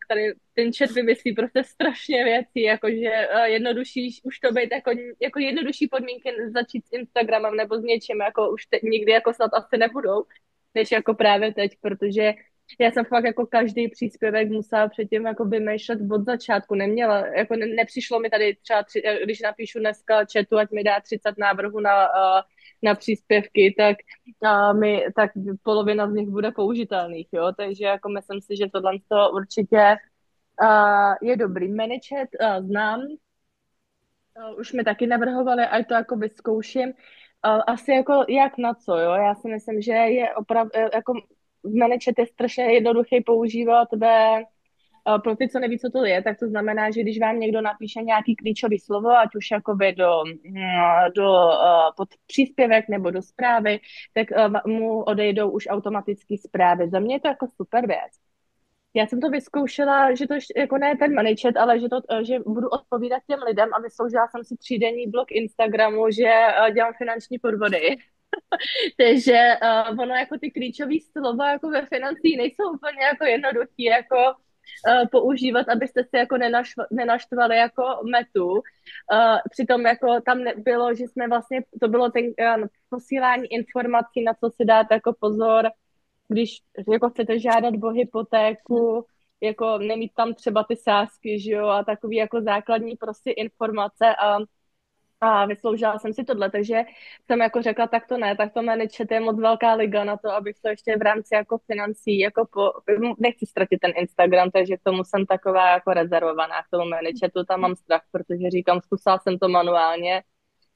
tady ten chat vymyslí prostě strašně věcí, jakože jednodušší už to být jako jednodušší podmínky začít s Instagramem nebo s něčím, jako už nikdy jako snad asi nebudou, než jako právě teď, protože já jsem fakt jako každý příspěvek musela předtím jako vymýšlet od začátku, neměla, jako nepřišlo mi tady třeba, když napíšu dneska chatu, ať mi dá 30 návrhů na příspěvky, tak polovina z nich bude použitelných, jo, takže jako myslím si, že tohle určitě je dobrý. ManyChat znám, už mi taky navrhovali, ať to jako vyzkouším, asi jako jak na co, jo, já si myslím, že je opravdu, jako ManyChat je strašně jednoduchý používat pro ty, co neví, co to je, tak to znamená, že když vám někdo napíše nějaký klíčový slovo, ať už jakoby pod příspěvek nebo do zprávy, tak mu odejdou už automaticky zprávy. Za mě je to jako super věc. Já jsem to vyzkoušela, že to jako ne ten ManyChat, ale že budu odpovídat těm lidem a vysloužila jsem si 3denní blog Instagramu, že dělám finanční podvody. Takže ono jako ty klíčové slova jako ve financí nejsou úplně jako jednoduchý jako používat, abyste si jako nenaštvali jako metu. Přitom jako tam bylo, že jsme vlastně, to bylo ten posílání informací, na co si dát jako pozor, když jako chcete žádat o hypotéku, jako nemít tam třeba ty sázky, že jo, a takový jako základní prostě informace a vysloužila jsem si tohle, takže jsem jako řekla, tak to ne, tak to ManyChat je moc velká liga na to, abych to ještě v rámci jako financí, jako nechci ztratit ten Instagram, takže k tomu jsem taková jako rezervovaná, k tomu ManyChatu, tam mám strach, protože říkám, zkusila jsem to manuálně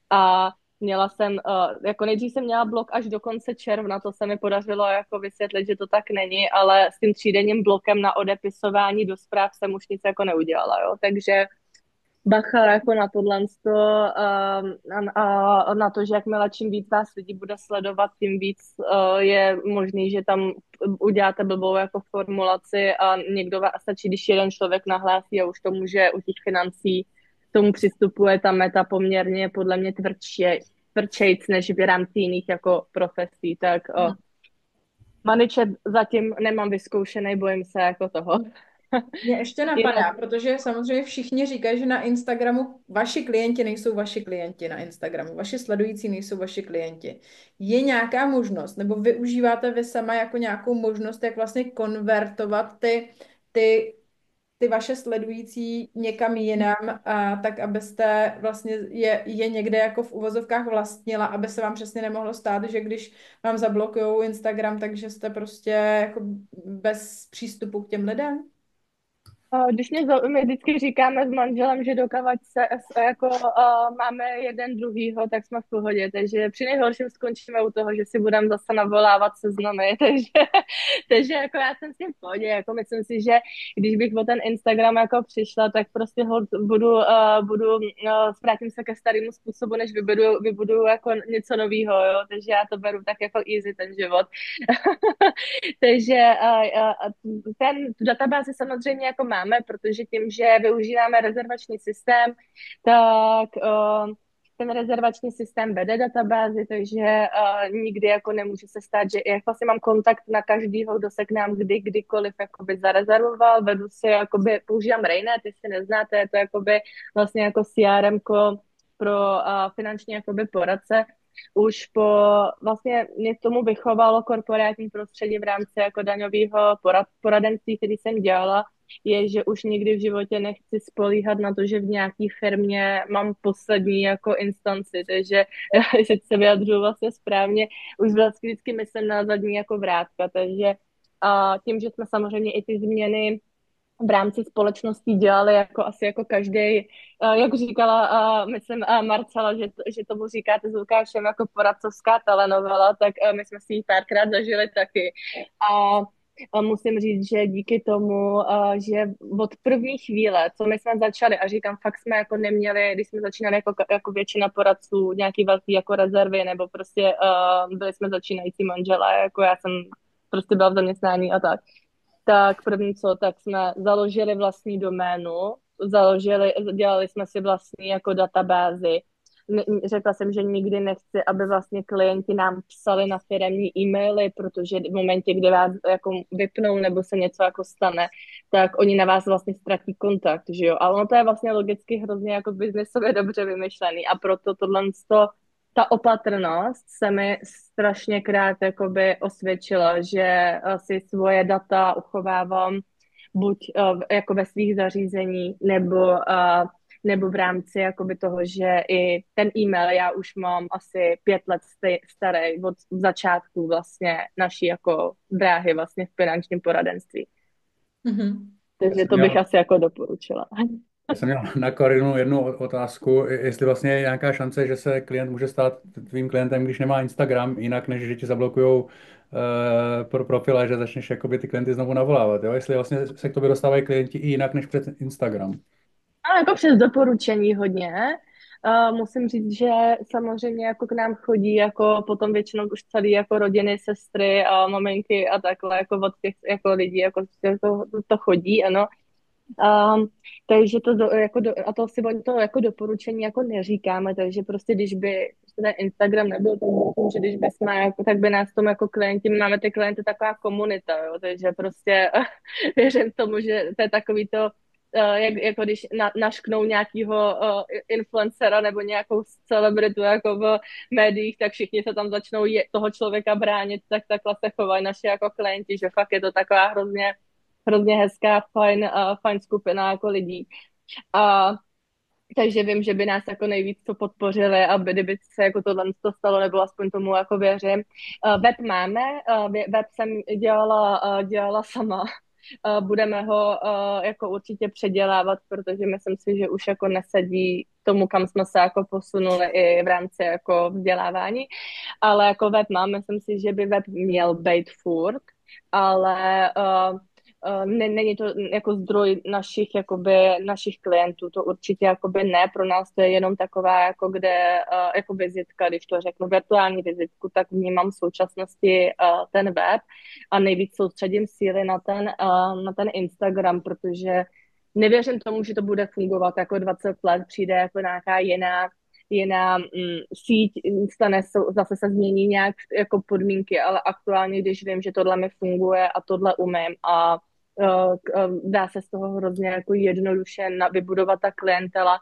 a měla jsem, jako nejdřív jsem měla blok až do konce června, to se mi podařilo jako vysvětlit, že to tak není, ale s tím 3denním blokem na odepisování do zpráv jsem už nic jako neudělala, jo, takže bacha jako na tohle na to, že jakmile čím víc vás lidí bude sledovat, tím víc je možný, že tam uděláte blbou jako formulaci a stačí, když jeden člověk nahlásí a už to může u těch financí tomu přistupuje ta meta poměrně podle mě tvrdšejc než v rámci jiných jako profesí, tak ManyChat zatím nemám vyzkoušený, bojím se jako toho. Mě ještě napadá, protože samozřejmě všichni říkají, že na Instagramu vaši klienti nejsou vaši klienti na Instagramu, vaši sledující nejsou vaši klienti. Je nějaká možnost, nebo využíváte vy sama jako nějakou možnost, jak vlastně konvertovat ty vaše sledující někam jinam, tak abyste vlastně je někde jako v uvozovkách vlastnila, aby se vám přesně nemohlo stát, že když vám zablokujou Instagram, takže jste prostě jako bez přístupu k těm lidem? Když my vždycky říkáme s manželem, že dokavať se jako máme jeden druhýho, tak jsme v pohodě, takže při nejhorším skončíme u toho, že si budeme zase navolávat seznamy, takže jako já jsem s tím v pohodě, jako myslím si, že když bych o ten Instagram jako přišla, tak prostě vrátím se ke starému způsobu, než vybudu jako něco novýho, jo, takže já to beru tak jako easy ten život. Takže tu databázi samozřejmě jako máme, protože tím, že využíváme rezervační systém, tak ten rezervační systém vede databázi, takže nikdy jako nemůže se stát, že jak vlastně mám kontakt na každýho, kdo se k nám kdykoliv jakoby zarezervoval, vedu si, jakoby, používám Rainet, jestli neznáte, je to jakoby vlastně jako CRM pro finanční jakoby poradce. Už vlastně mě k tomu vychovalo korporátní prostředí v rámci jako daňového poradenství, který jsem dělala, je, že už nikdy v životě nechci spolíhat na to, že v nějaké firmě mám poslední jako instanci, takže že se vyjadřuju vlastně správně, už vlastně vždycky myslím na zadní jako vrátka, takže tím, že jsme samozřejmě i ty změny v rámci společnosti dělali jako asi jako každý, jak říkala, myslím, Marcela, že tomu říkáte s Lukášem jako poradcovská telenovela, tak my jsme si ji párkrát zažili taky. A musím říct, že díky tomu, že od první chvíle, co my jsme začali, a říkám, fakt jsme jako neměli, když jsme začínali jako většina poradců, nějaký velký jako rezervy, nebo prostě byli jsme začínající manželé, jako já jsem prostě byla v zaměstnání a tak první co, tak jsme založili vlastní doménu, dělali jsme si vlastní jako databázi. Řekla jsem, že nikdy nechci, aby vlastně klienti nám psali na firemní e-maily, protože v momentě, kdy vás jako vypnou nebo se něco jako stane, tak oni na vás vlastně ztratí kontakt, že jo. A ono to je vlastně logicky hrozně jako biznesově dobře vymyšlený a proto ta opatrnost se mi strašně krát jakoby osvědčila, že si svoje data uchovávám buď jako ve svých zařízení, nebo v rámci jakoby toho, že i ten e-mail já už mám asi 5 let starý od začátku vlastně naší jako dráhy vlastně v finančním poradenství. Mhm. Takže to bych asi jako doporučila. Já jsem měl na Karinu jednu otázku, jestli vlastně je nějaká šance, že se klient může stát tvým klientem, když nemá Instagram, jinak než že ti zablokujou pro profil a že začneš jakoby ty klienty znovu navolávat, jo? Jestli vlastně se k tobě dostávají klienti i jinak než přes Instagram. Ale jako přes doporučení hodně. Musím říct, že samozřejmě jako k nám chodí jako potom většinou už celý jako rodiny, sestry a maminky a takhle jako od těch jako lidí, jako to chodí, ano. Takže a to si oni to jako doporučení jako neříkáme, takže prostě když by ten Instagram nebyl, tak myslím, že když bychom jako, tak by nás tomu jako klienti, máme ty klienty taková komunita, jo, takže prostě věřím tomu, že to je takový to, jako když našknou nějakého influencera nebo nějakou celebritu jako v médiích, tak všichni se tam začnou toho člověka bránit, tak takhle se chovají naši jako klienti, že fakt je to taková hrozně hezká, fajn skupina jako lidí. Takže vím, že by nás jako nejvíc to podpořili, aby kdyby se jako tohle to stalo, nebo aspoň tomu jako věřím. Web máme, web jsem dělala sama. Budeme ho jako určitě předělávat, protože myslím si, že už jako nesedí tomu, kam jsme se jako posunuli i v rámci jako vzdělávání. Ale jako web mám, myslím si, že by web měl být furt, ale není to jako zdroj našich klientů, to určitě jakoby ne, pro nás to je jenom taková jako jako vizitka, když to řeknu virtuální vizitku, tak vnímám v současnosti ten web a nejvíc soustředím síly na ten Instagram, protože nevěřím tomu, že to bude fungovat jako 20 let, přijde jako nějaká jiná síť, zase se změní nějak jako podmínky, ale aktuálně, když vím, že tohle mi funguje a tohle umím a dá se z toho hrozně jako jednoduše vybudovat ta klientela,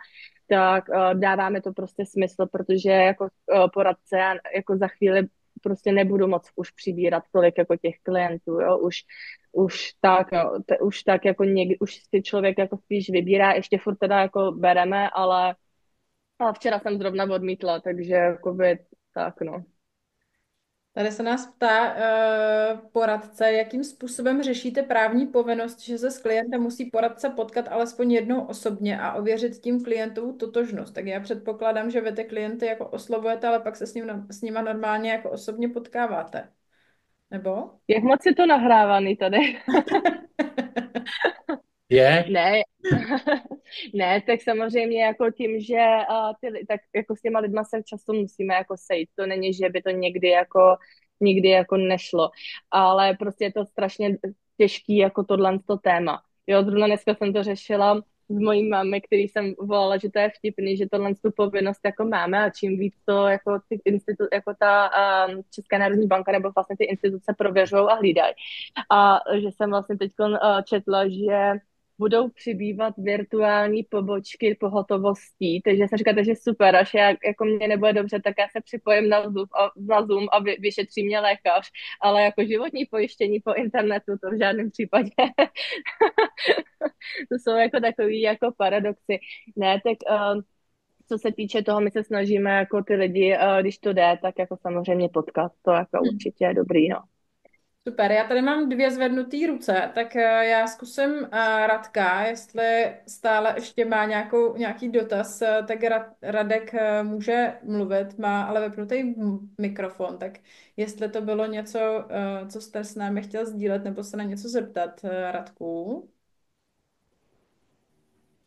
tak dáváme to prostě smysl, protože jako poradce já jako za chvíli prostě nebudu moc už přibírat tolik jako těch klientů, jo, už tak jako někdy, už si člověk jako spíš vybírá, ještě furt teda jako bereme, ale včera jsem zrovna odmítla, takže jakoby tak, no. Tady se nás ptá poradce, jakým způsobem řešíte právní povinnost, že se s klientem musí poradce potkat alespoň jednou osobně a ověřit tím klientovu totožnost. Tak já předpokládám, že vy ty klienty jako oslovujete, ale pak se s nima normálně jako osobně potkáváte. Nebo? Jak moc je to nahrávaný tady? Je? Ne, ne, tak samozřejmě jako tím, že tak jako s těma lidma se často musíme jako sejít. To není, že by to nikdy jako nešlo. Ale prostě je to strašně těžký jako tohle téma. Jo, zrovna dneska jsem to řešila s mojí mámy, který jsem volala, že to je vtipný, že tohle tu povinnost jako máme a čím víc to jako ty jako ta Česká národní banka nebo vlastně ty instituce prověřují a hlídají. A že jsem vlastně teď četla, že budou přibývat virtuální pobočky pohotovostí, takže jsem říkala, že super, až jako mě nebude dobře, tak já se připojím na Zoom a vyšetří mě lékař, ale jako životní pojištění po internetu to v žádném případě. To jsou jako takový jako paradoxy. Ne, tak co se týče toho, my se snažíme jako ty lidi, když to jde, tak jako samozřejmě potkat, to jako určitě je dobrý, no. Super, já tady mám 2 zvednuté ruce, tak já zkusím Radka, jestli stále ještě má nějaký dotaz, tak Radek může mluvit, má ale vypnutý mikrofon, tak jestli to bylo něco, co jste s námi chtěl sdílet, nebo se na něco zeptat, Radku.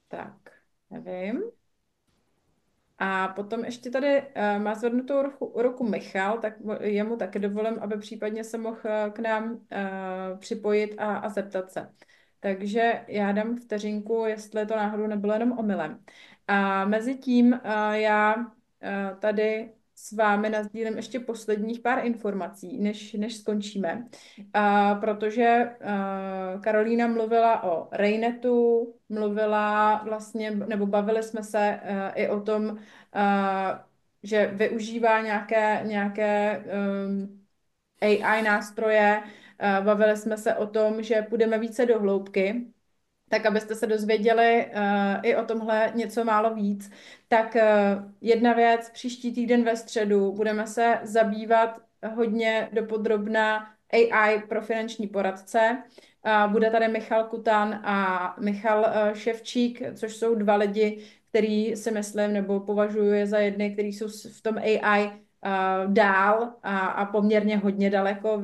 Tak, nevím. A potom ještě tady má zvednutou ruku Michal, tak jemu taky dovolím, aby případně se mohl k nám připojit a zeptat se. Takže já dám vteřinku, jestli to náhodou nebylo jenom omylem. A mezi tím já tady s vámi nasdílím ještě posledních pár informací, než skončíme. Protože Karolína mluvila o Rainetu, mluvila vlastně, nebo bavili jsme se i o tom, že využívá nějaké AI nástroje, bavili jsme se o tom, že půjdeme více do hloubky, tak abyste se dozvěděli i o tomhle něco málo víc. Tak jedna věc, příští týden ve středu budeme se zabývat hodně dopodrobna AI pro finanční poradce. Bude tady Michal Kutan a Michal Ševčík, což jsou 2 lidi, který si myslím, nebo považuji je za jedny, kteří jsou v tom AI dál a poměrně hodně daleko,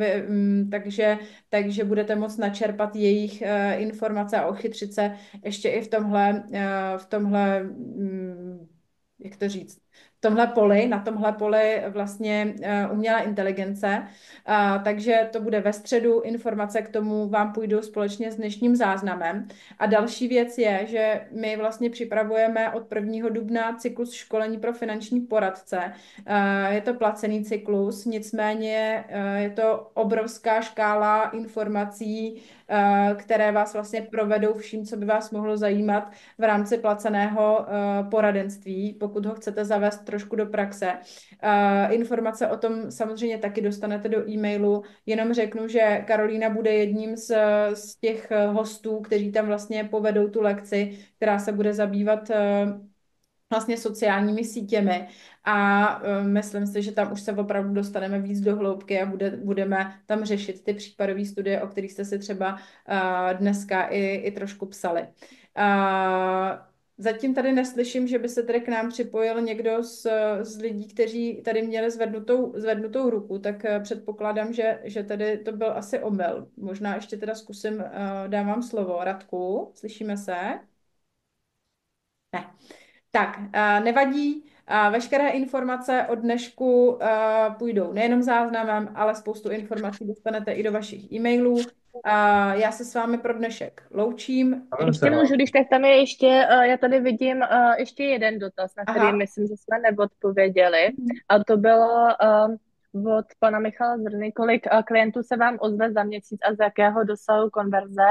takže budete moct načerpat jejich informace a ochytřit se ještě i v tomhle jak to říct, na tomhle poli vlastně umělé inteligence. Takže to bude ve středu, informace k tomu vám půjdou společně s dnešním záznamem. A další věc je, že my vlastně připravujeme od 1. dubna cyklus školení pro finanční poradce. Je to placený cyklus, nicméně je to obrovská škála informací, které vás vlastně provedou vším, co by vás mohlo zajímat v rámci placeného poradenství, pokud ho chcete zavést trošku do praxe. Informace o tom samozřejmě taky dostanete do e-mailu, jenom řeknu, že Karolína bude jedním z těch hostů, kteří tam vlastně povedou tu lekci, která se bude zabývat vlastně sociálními sítěmi a myslím si, že tam už se opravdu dostaneme víc do hloubky a budeme tam řešit ty případové studie, o kterých jste si třeba dneska i trošku psali. Zatím tady neslyším, že by se tady k nám připojil někdo z lidí, kteří tady měli zvednutou ruku, tak předpokládám, že tady to byl asi omyl. Možná ještě teda zkusím, dávám slovo. Radku, slyšíme se? Ne. Tak, nevadí, veškeré informace od dnešku půjdou nejenom záznamem, ale spoustu informací dostanete i do vašich e-mailů. Já se s vámi pro dnešek loučím. Ještě můžu, když tak tam je ještě, já tady vidím ještě jeden dotaz, na který myslím, že jsme neodpověděli. A to bylo od pana Michala Zrny, kolik klientů se vám ozve za měsíc a z jakého dosahu konverze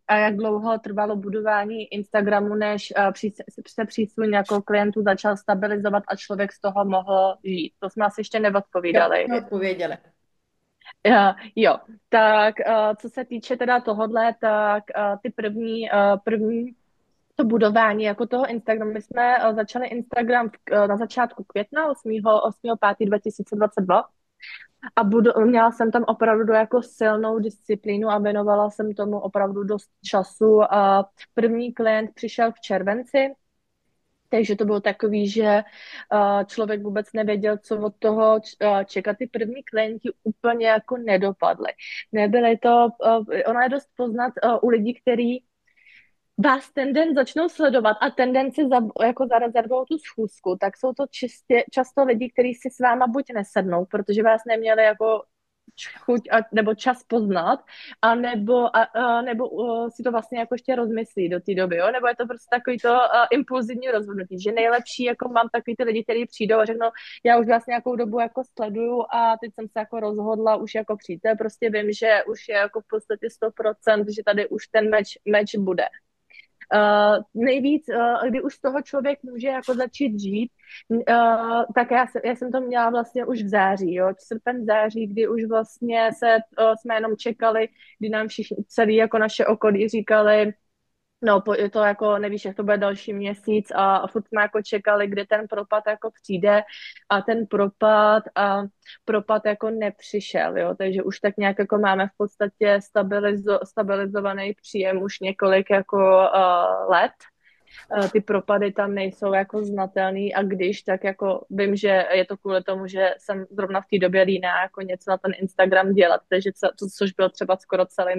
a jak dlouho trvalo budování Instagramu, než se přísun jako klientů začal stabilizovat a člověk z toho mohl žít. To jsme asi ještě neodpovídali. Neodpověděli. Jo, tak co se týče teda tohodle, tak ty první to budování jako toho Instagramu, my jsme začali Instagram na začátku května 8.5.2022 a měla jsem tam opravdu jako silnou disciplínu a věnovala jsem tomu opravdu dost času. První klient přišel v červenci, takže to bylo takový, že člověk vůbec nevěděl, co od toho čekat. Ty první klienti úplně jako nedopadly. Nebyly to, ona je dost poznat u lidí, kteří vás ten den začnou sledovat a tendenci jako zarezervovat tu schůzku, tak jsou to často lidi, kteří si s váma buď nesednou, protože vás neměli jako chuť nebo čas poznat, nebo si to vlastně jako ještě rozmyslí do té doby, jo? Nebo je to prostě takový to impulzivní rozhodnutí, že nejlepší, jako mám takový ty lidi, kteří přijdou a řeknou, já už vlastně nějakou dobu jako sleduju a teď jsem se jako rozhodla už jako přijít. To prostě vím, že už je jako v podstatě 100%, že tady už ten meč bude. Nejvíc, kdy už z toho člověk může jako začít žít, tak já jsem to měla vlastně už v září, jo, srpen, září, kdy už vlastně jsme jenom čekali, kdy nám všichni celý jako naše okolí říkali, no, je to jako, nevíš, jak to bude další měsíc a furt jsme jako čekali, kde ten propad jako přijde a ten propad jako nepřišel, jo, takže už tak nějak jako máme v podstatě stabilizovaný příjem už několik jako let. Ty propady tam nejsou jako znatelný a když, tak jako vím, že je to kvůli tomu, že jsem zrovna v té době líná jako něco na ten Instagram dělat, takže což byl třeba skoro celý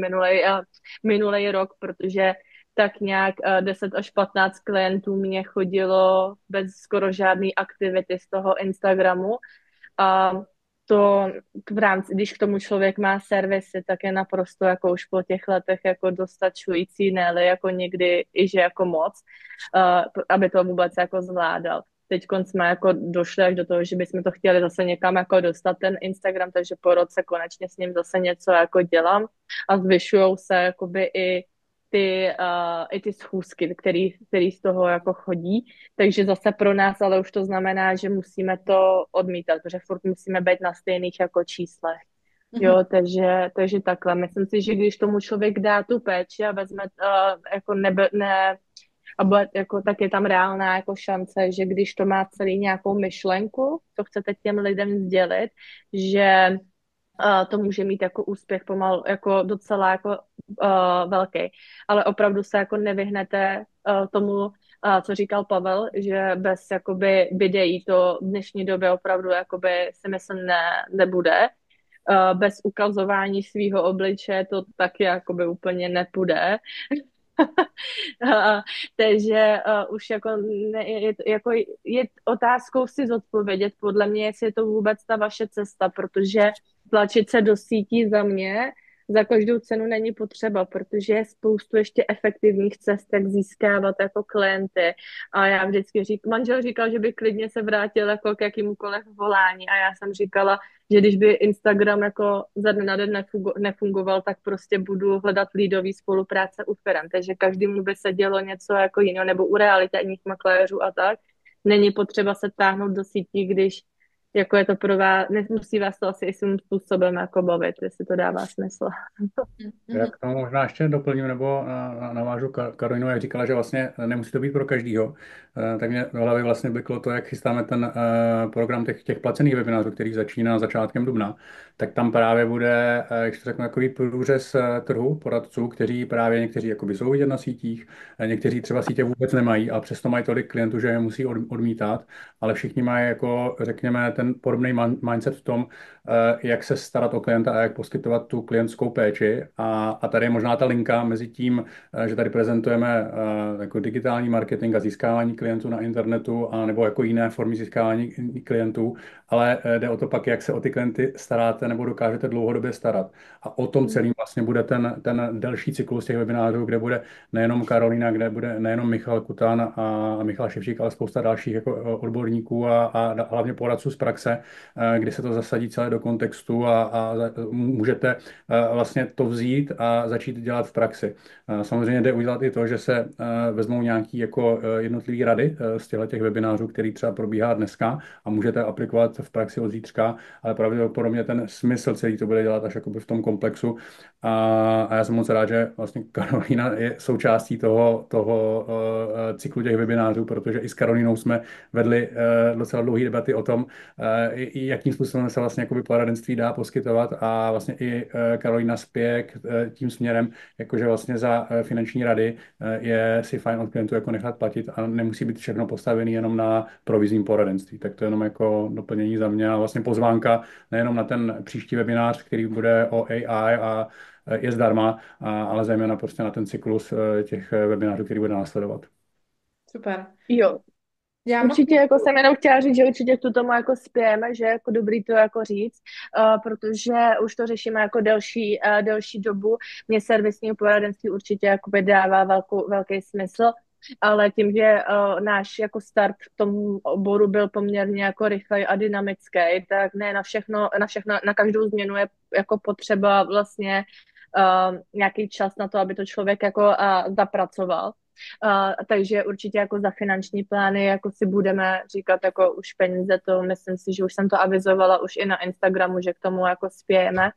minulý rok, protože tak nějak 10 až 15 klientů mě chodilo bez skoro žádný aktivity z toho Instagramu a to v rámci, když k tomu člověk má servisy, tak je naprosto jako už po těch letech jako dostačující, ne jako někdy i že jako moc, aby to vůbec jako zvládal. Teď jsme jako došli až do toho, že bychom to chtěli zase někam jako dostat ten Instagram, takže po roce konečně s ním zase něco jako dělám a zvyšujou se jakoby i ty schůzky, který z toho jako chodí. Takže zase pro nás, ale už to znamená, že musíme to odmítat, protože furt musíme být na stejných jako číslech. Jo, takže takhle. Myslím si, že když tomu člověk dá tu péči a vezme jako a bude, jako, tak je tam reálná jako šance, že když to má celý nějakou myšlenku, co chcete těm lidem sdělit, že to může mít jako úspěch pomalu, jako docela jako velký. Ale opravdu se jako nevyhnete tomu, co říkal Pavel, že bez jakoby videí to v dnešní době opravdu jakoby si myslím nebude. Bez ukazování svého obličeje to taky jakoby úplně nepůjde. Takže už jako, je otázkou si zodpovědět podle mě, jestli je to vůbec ta vaše cesta, protože tlačit se do sítí za mě za každou cenu není potřeba, protože je spoustu ještě efektivních cest, jak získávat jako klienty. A já vždycky manžel říkal, že by klidně se vrátil jako k jakýmukoliv volání a já jsem říkala, že když by Instagram jako za den na den nefungoval, tak prostě budu hledat lídový spolupráce u firem. Takže každému by se dělo něco jako jiného, nebo u realitních makléřů a tak. Není potřeba se táhnout do sítí, když jako je to pro vás, nemusí vás to asi i svým způsobem jako bavit, jestli to dává smysl. Já k tomu možná ještě doplním, nebo navážu Karolinu, jak říkala, že vlastně nemusí to být pro každýho. Tak mě v hlavě vlastně bliklo to, jak chystáme ten program těch placených webinářů, který začíná začátkem dubna. Tak tam právě bude, jak se řeknu, takový průřez trhu poradců, kteří právě někteří jakoby jsou vidět na sítích, někteří třeba sítě vůbec nemají, ale přesto mají tolik klientů, že je musí odmítat, ale všichni mají jako, řekněme, ten podobný mindset v tom, jak se starat o klienta a jak poskytovat tu klientskou péči. A tady je možná ta linka mezi tím, že tady prezentujeme jako digitální marketing a získávání klientů na internetu, a nebo jako jiné formy získávání klientů, ale jde o to pak, jak se o ty klienty staráte nebo dokážete dlouhodobě starat. A o tom celým vlastně bude ten delší cyklus těch webinářů, kde bude nejenom Karolína, kde bude nejenom Michal Kutan a Michal Ševčík, ale spousta dalších jako odborníků a hlavně poradců z praxe, kdy se to zasadí celé do kontextu a můžete vlastně to vzít a začít dělat v praxi. Samozřejmě jde udělat i to, že se vezmou nějaký jako jednotlivý rady z těch webinářů, který třeba probíhá dneska a můžete aplikovat v praxi od zítřka, ale pravděpodobně ten smysl celý to bude dělat až jakoby v tom komplexu. A já jsem moc rád, že vlastně Karolína je součástí toho cyklu těch webinářů, protože i s Karolínou jsme vedli docela dlouhé debaty o tom, jakým způsobem se vlastně jakoby poradenství dá poskytovat a vlastně i Karolína spěje tím směrem, jakože vlastně za finanční rady je si fajn od klientů jako nechat platit a nemusí být všechno postavený jenom na provizním poradenství. Tak to je jenom jako doplnění za mě a vlastně pozvánka nejenom na ten příští webinář, který bude o AI a je zdarma, ale zejména prostě na ten cyklus těch webinářů, který bude následovat. Super. Jo. Já moc Určitě jako jsem jenom chtěla říct, že určitě k tomu jako spějeme, že jako dobrý to jako říct, protože už to řešíme jako delší dobu. Mně servisní poradenství určitě jakoby dává velký smysl, ale tím, že náš jako start v tom oboru byl poměrně jako rychlej a dynamický, tak ne na každou změnu je jako potřeba vlastně nějaký čas na to, aby to člověk jako zapracoval. Takže určitě jako za finanční plány jako si budeme říkat jako už peníze, to myslím si, že už jsem to avizovala už i na Instagramu, že k tomu jako spějeme,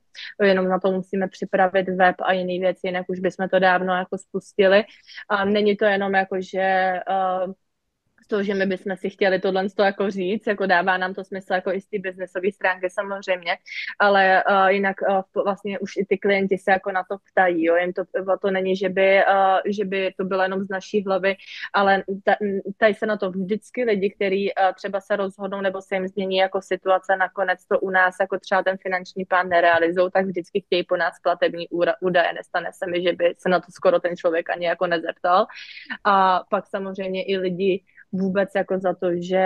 jenom na to musíme připravit web a jiné věci, jinak už bychom to dávno jako spustili. A není to jenom jako, že to, že my bychom si chtěli tohle jako říct, jako dává nám to smysl jako i z té biznesové stránky samozřejmě, ale jinak vlastně už i ty klienti se jako na to ptají, jo, jim to není, že by to bylo jenom z naší hlavy, ale tady se na to vždycky lidi, kteří třeba se rozhodnou nebo se jim změní jako situace, nakonec to u nás jako třeba ten finanční plán nerealizují, tak vždycky chtějí po nás platební údaje, nestane se mi, že by se na to skoro ten člověk ani jako nezeptal. A pak samozřejmě i lidi vůbec jako za to, že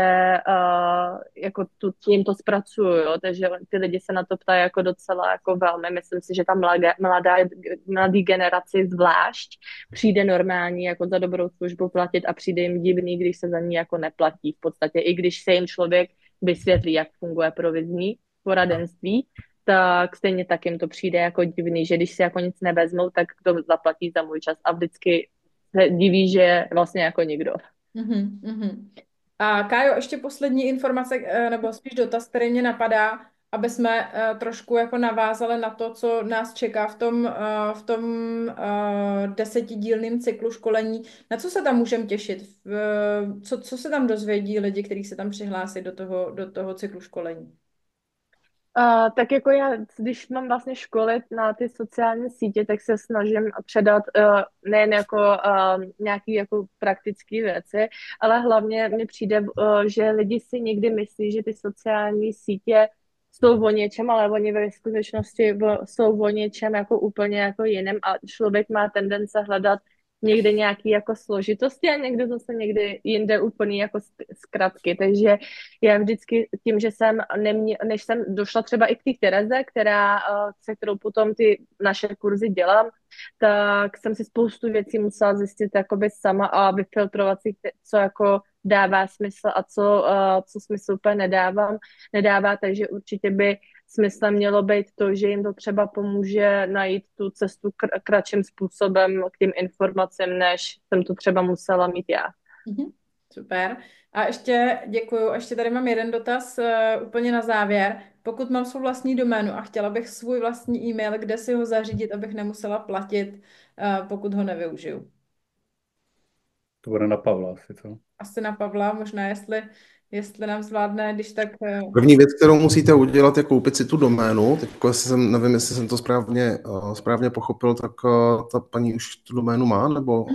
jako tím to zpracuju, jo? Takže ty lidi se na to ptají jako docela jako velmi. Myslím si, že ta mladý generaci zvlášť přijde normální jako za dobrou službu platit a přijde jim divný, když se za ní jako neplatí v podstatě. I když se jim člověk vysvětlí, jak funguje provizní poradenství, tak stejně tak jim to přijde jako divný, že když si jako nic nevezmou, tak to zaplatí za můj čas a vždycky se diví, že vlastně jako nikdo. A Kájo, ještě poslední informace, nebo spíš dotaz, který mě napadá, aby jsme trošku jako navázali na to, co nás čeká v tom 10dílném cyklu školení. Na co se tam můžeme těšit? Co se tam dozvědí lidi, kteří se tam přihlásí do toho cyklu školení? Tak jako já, když mám vlastně školit na ty sociální sítě, tak se snažím předat nejen jako nějaké jako praktické věci, ale hlavně mi přijde, že lidi si někdy myslí, že ty sociální sítě jsou o něčem, ale oni ve skutečnosti jsou o něčem jako úplně jako jiném a člověk má tendence hledat někde nějaký jako složitosti a někde zase někdy jinde úplný jako zkratky. Takže já vždycky tím, že než jsem došla třeba i k té Tereze, se kterou potom ty naše kurzy dělám, tak jsem si spoustu věcí musela zjistit jakoby sama a vyfiltrovat si, co jako dává smysl a co smysl úplně nedává, takže určitě by smyslem mělo být to, že jim to třeba pomůže najít tu cestu kratším způsobem k těm informacím, než jsem to třeba musela mít já. Super. A ještě děkuju. Ještě tady mám jeden dotaz úplně na závěr. Pokud mám svou vlastní doménu a chtěla bych svůj vlastní e-mail, kde si ho zařídit, abych nemusela platit, pokud ho nevyužiju? To bude na Pavla asi, co? Asi na Pavla, možná jestli nám zvládne, když tak... První věc, kterou musíte udělat, je koupit si tu doménu. Teď nevím, jestli jsem to správně pochopil, tak ta paní už tu doménu má, nebo...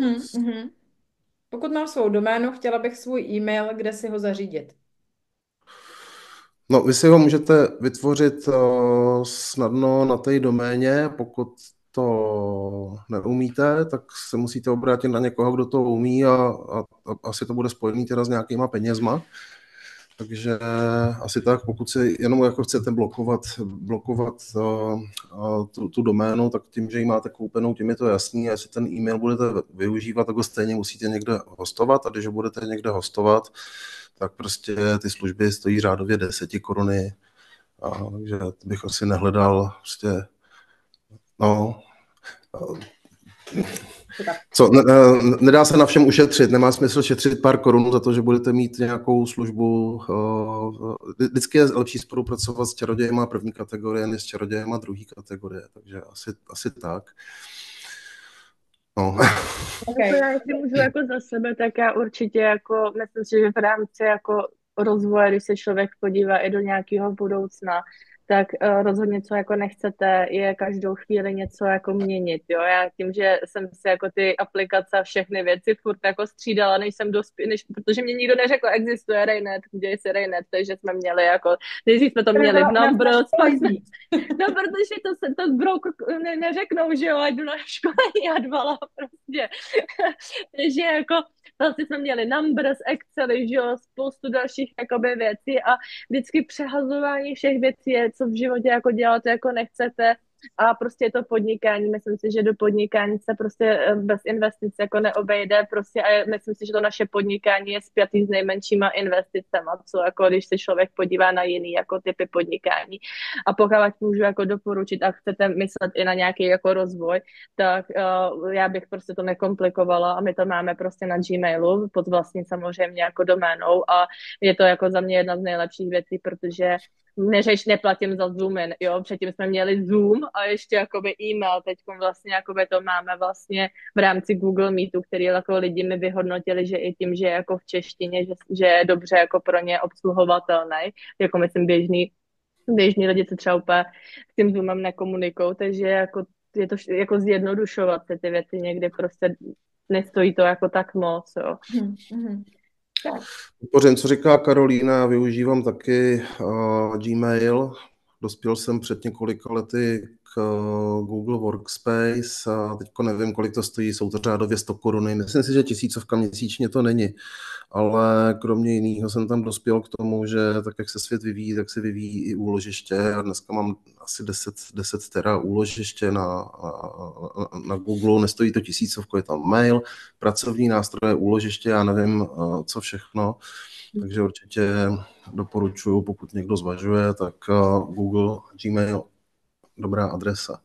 Pokud mám svou doménu, chtěla bych svůj e-mail, kde si ho zařídit. No, vy si ho můžete vytvořit snadno na té doméně, pokud to neumíte, tak se musíte obrátit na někoho, kdo to umí a asi to bude spojený teda s nějakýma penězma. Takže asi tak, pokud si jenom jako chcete blokovat tu doménu, tak tím, že ji máte koupenou, tím je to jasný. A jestli ten e-mail budete využívat, tak ho stejně musíte někde hostovat. A když ho budete někde hostovat, tak prostě ty služby stojí řádově 10 koruny. Takže bych asi nehledal prostě, nedá se na všem ušetřit, nemá smysl šetřit pár korun za to, že budete mít nějakou službu. Vždycky je lepší spolupracovat s čarodějema první kategorie, než s čarodějema druhé kategorie, takže asi tak. No. Okay. Já jestli můžu jako za sebe, tak já určitě jako, myslím si, že v rámci jako rozvoje, když se člověk podívá i do nějakého budoucna, tak rozhodně co jako nechcete, je každou chvíli něco jako měnit, jo. Já tím, že jsem si jako ty aplikace a všechny věci furt jako střídala, protože mě nikdo neřekl, existuje Raynet, děje se Raynet, takže jsme měli jako, nejdřív jsme to měli v Numbers, pak jsme, no, protože to broker neřeknou, že jo, ať jdu na školení advala prostě. Takže jako vlastně jsme měli Numbers, Excel, že jo, spoustu dalších jakoby věcí a vždycky přehazování všech věcí je, co v životě jako děláte, jako nechcete a prostě je to podnikání. Myslím si, že do podnikání se prostě bez investic jako neobejde prostě a myslím si, že to naše podnikání je spjatý s nejmenšíma investicemi, co jako když se člověk podívá na jiný jako typy podnikání. A pokud můžu jako doporučit a chcete myslet i na nějaký jako rozvoj, tak já bych prostě to nekomplikovala a my to máme prostě na Gmailu pod vlastní samozřejmě jako doménou a je to jako za mě jedna z nejlepších věcí, protože neplatím za Zoom, jo, předtím jsme měli Zoom a ještě jakoby e-mail, teď vlastně jakoby to máme vlastně v rámci Google Meetu, který jako lidi mi vyhodnotili, že i tím, že je jako v češtině, že je dobře jako pro ně obsluhovatelný, jako myslím běžní lidi se třeba úplně s tím Zoomem nekomunikují, takže jako je to jako zjednodušovat se ty věci někdy prostě nestojí to jako tak moc, jo. Podpořím, co říká Karolína, já využívám taky Gmail. Dospěl jsem před několika lety k Google Workspace a teďko nevím, kolik to stojí, jsou to řádově 100 koruny. Myslím si, že 1000 měsíčně to není, ale kromě jiného jsem tam dospěl k tomu, že tak, jak se svět vyvíjí, tak se vyvíjí i úložiště. Já dneska mám asi 10 tera úložiště na Google, nestojí to 1000, je tam mail, pracovní nástroje, úložiště, já nevím, co všechno. Takže určitě doporučuji, pokud někdo zvažuje, tak Google, Gmail, dobrá adresa.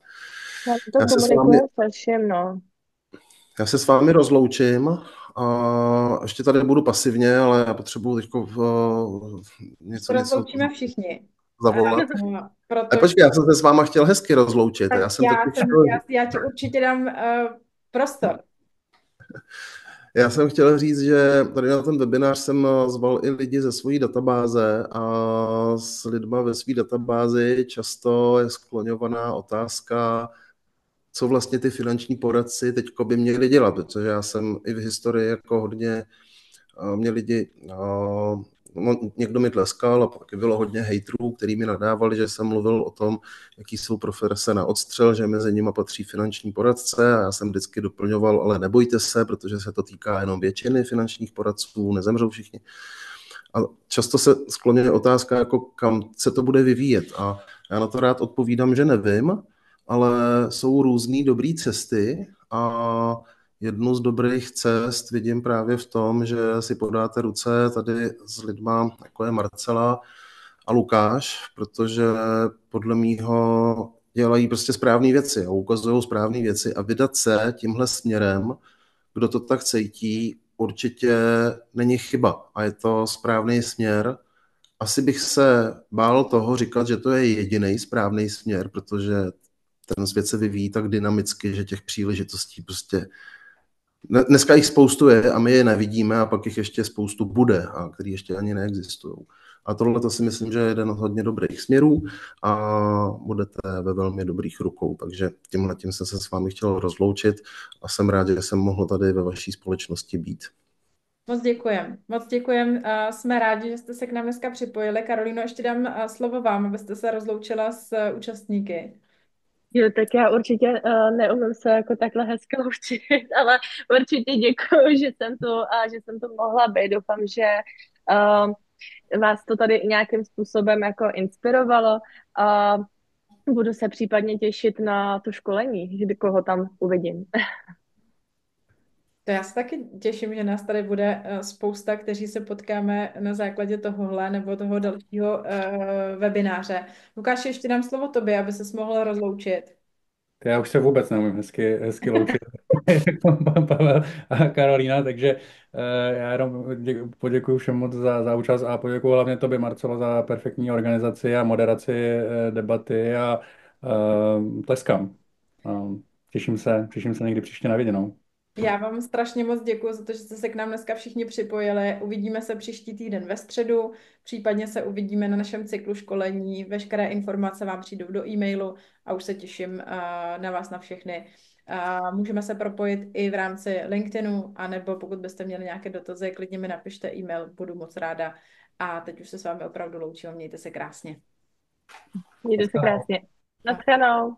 Já se s vámi rozloučím a ještě tady budu pasivně, ale já potřebuji teď něco rozloučíme všichni. Zavolat. Počkej, já jsem se s váma chtěl hezky rozloučit. Já ti určitě dám prostor. Já jsem chtěl říct, že tady na ten webinář jsem zval i lidi ze své databáze a s lidma ve své databázi často je skloňovaná otázka, co vlastně ty finanční poradci teďko by měli dělat, protože já jsem i v historii jako hodně mě lidi, někdo mi tleskal a pak bylo hodně hejtrů, který mi nadávali, že jsem mluvil o tom, jaký jsou profese na odstřel, že mezi nimi patří finanční poradce a já jsem vždycky doplňoval, ale nebojte se, protože se to týká jenom většiny finančních poradců, nezemřou všichni. A často se skloňuje otázka, jako kam se to bude vyvíjet a já na to rád odpovídám, že nevím, ale jsou různý dobrý cesty a jednu z dobrých cest vidím právě v tom, že si podáte ruce tady s lidma, jako je Marcela a Lukáš, protože podle mýho dělají prostě správné věci a ukazují správné věci a vydat se tímhle směrem, kdo to tak cítí, určitě není chyba a je to správný směr. Asi bych se bál toho říkat, že to je jediný správný směr, protože ten svět se vyvíjí tak dynamicky, že těch příležitostí prostě dneska jich spoustu je a my je nevidíme a pak jich ještě spoustu bude, a který ještě ani neexistují. A tohle to si myslím, že je jeden z hodně dobrých směrů a budete ve velmi dobrých rukou. Takže tímhletím jsem se s vámi chtěl rozloučit a jsem rád, že jsem mohl tady ve vaší společnosti být. Moc děkujem. Jsme rádi, že jste se k nám dneska připojili. Karolíno, ještě dám slovo vám, abyste se rozloučila s účastníky. Jo, tak já určitě neumím se jako takhle hezky loučit, ale určitě děkuji, že jsem tu a že jsem tu mohla být. Doufám, že vás to tady nějakým způsobem jako inspirovalo a budu se případně těšit na to školení, že koho tam uvidím. To já se taky těším, že nás tady bude spousta, kteří se potkáme na základě tohohle nebo toho dalšího webináře. Lukáši, ještě dám slovo tobě, aby ses mohl rozloučit. Já už se vůbec neumím hezky loučit, jako pan Pavel a Karolína, takže já jenom poděkuji všem moc za účast a poděkuji hlavně tobě, Marcelo, za perfektní organizaci a moderaci debaty a tleskám. Těším se někdy příště na viděnou. Já vám strašně moc děkuji za to, že jste se k nám dneska všichni připojili. Uvidíme se příští týden ve středu, případně se uvidíme na našem cyklu školení. Veškeré informace vám přijdou do e-mailu a už se těším na vás na všechny. Můžeme se propojit i v rámci LinkedInu, anebo pokud byste měli nějaké dotazy, klidně mi napište e-mail, budu moc ráda. A teď už se s vámi opravdu loučím, mějte se krásně. Mějte se krásně. Naschledanou.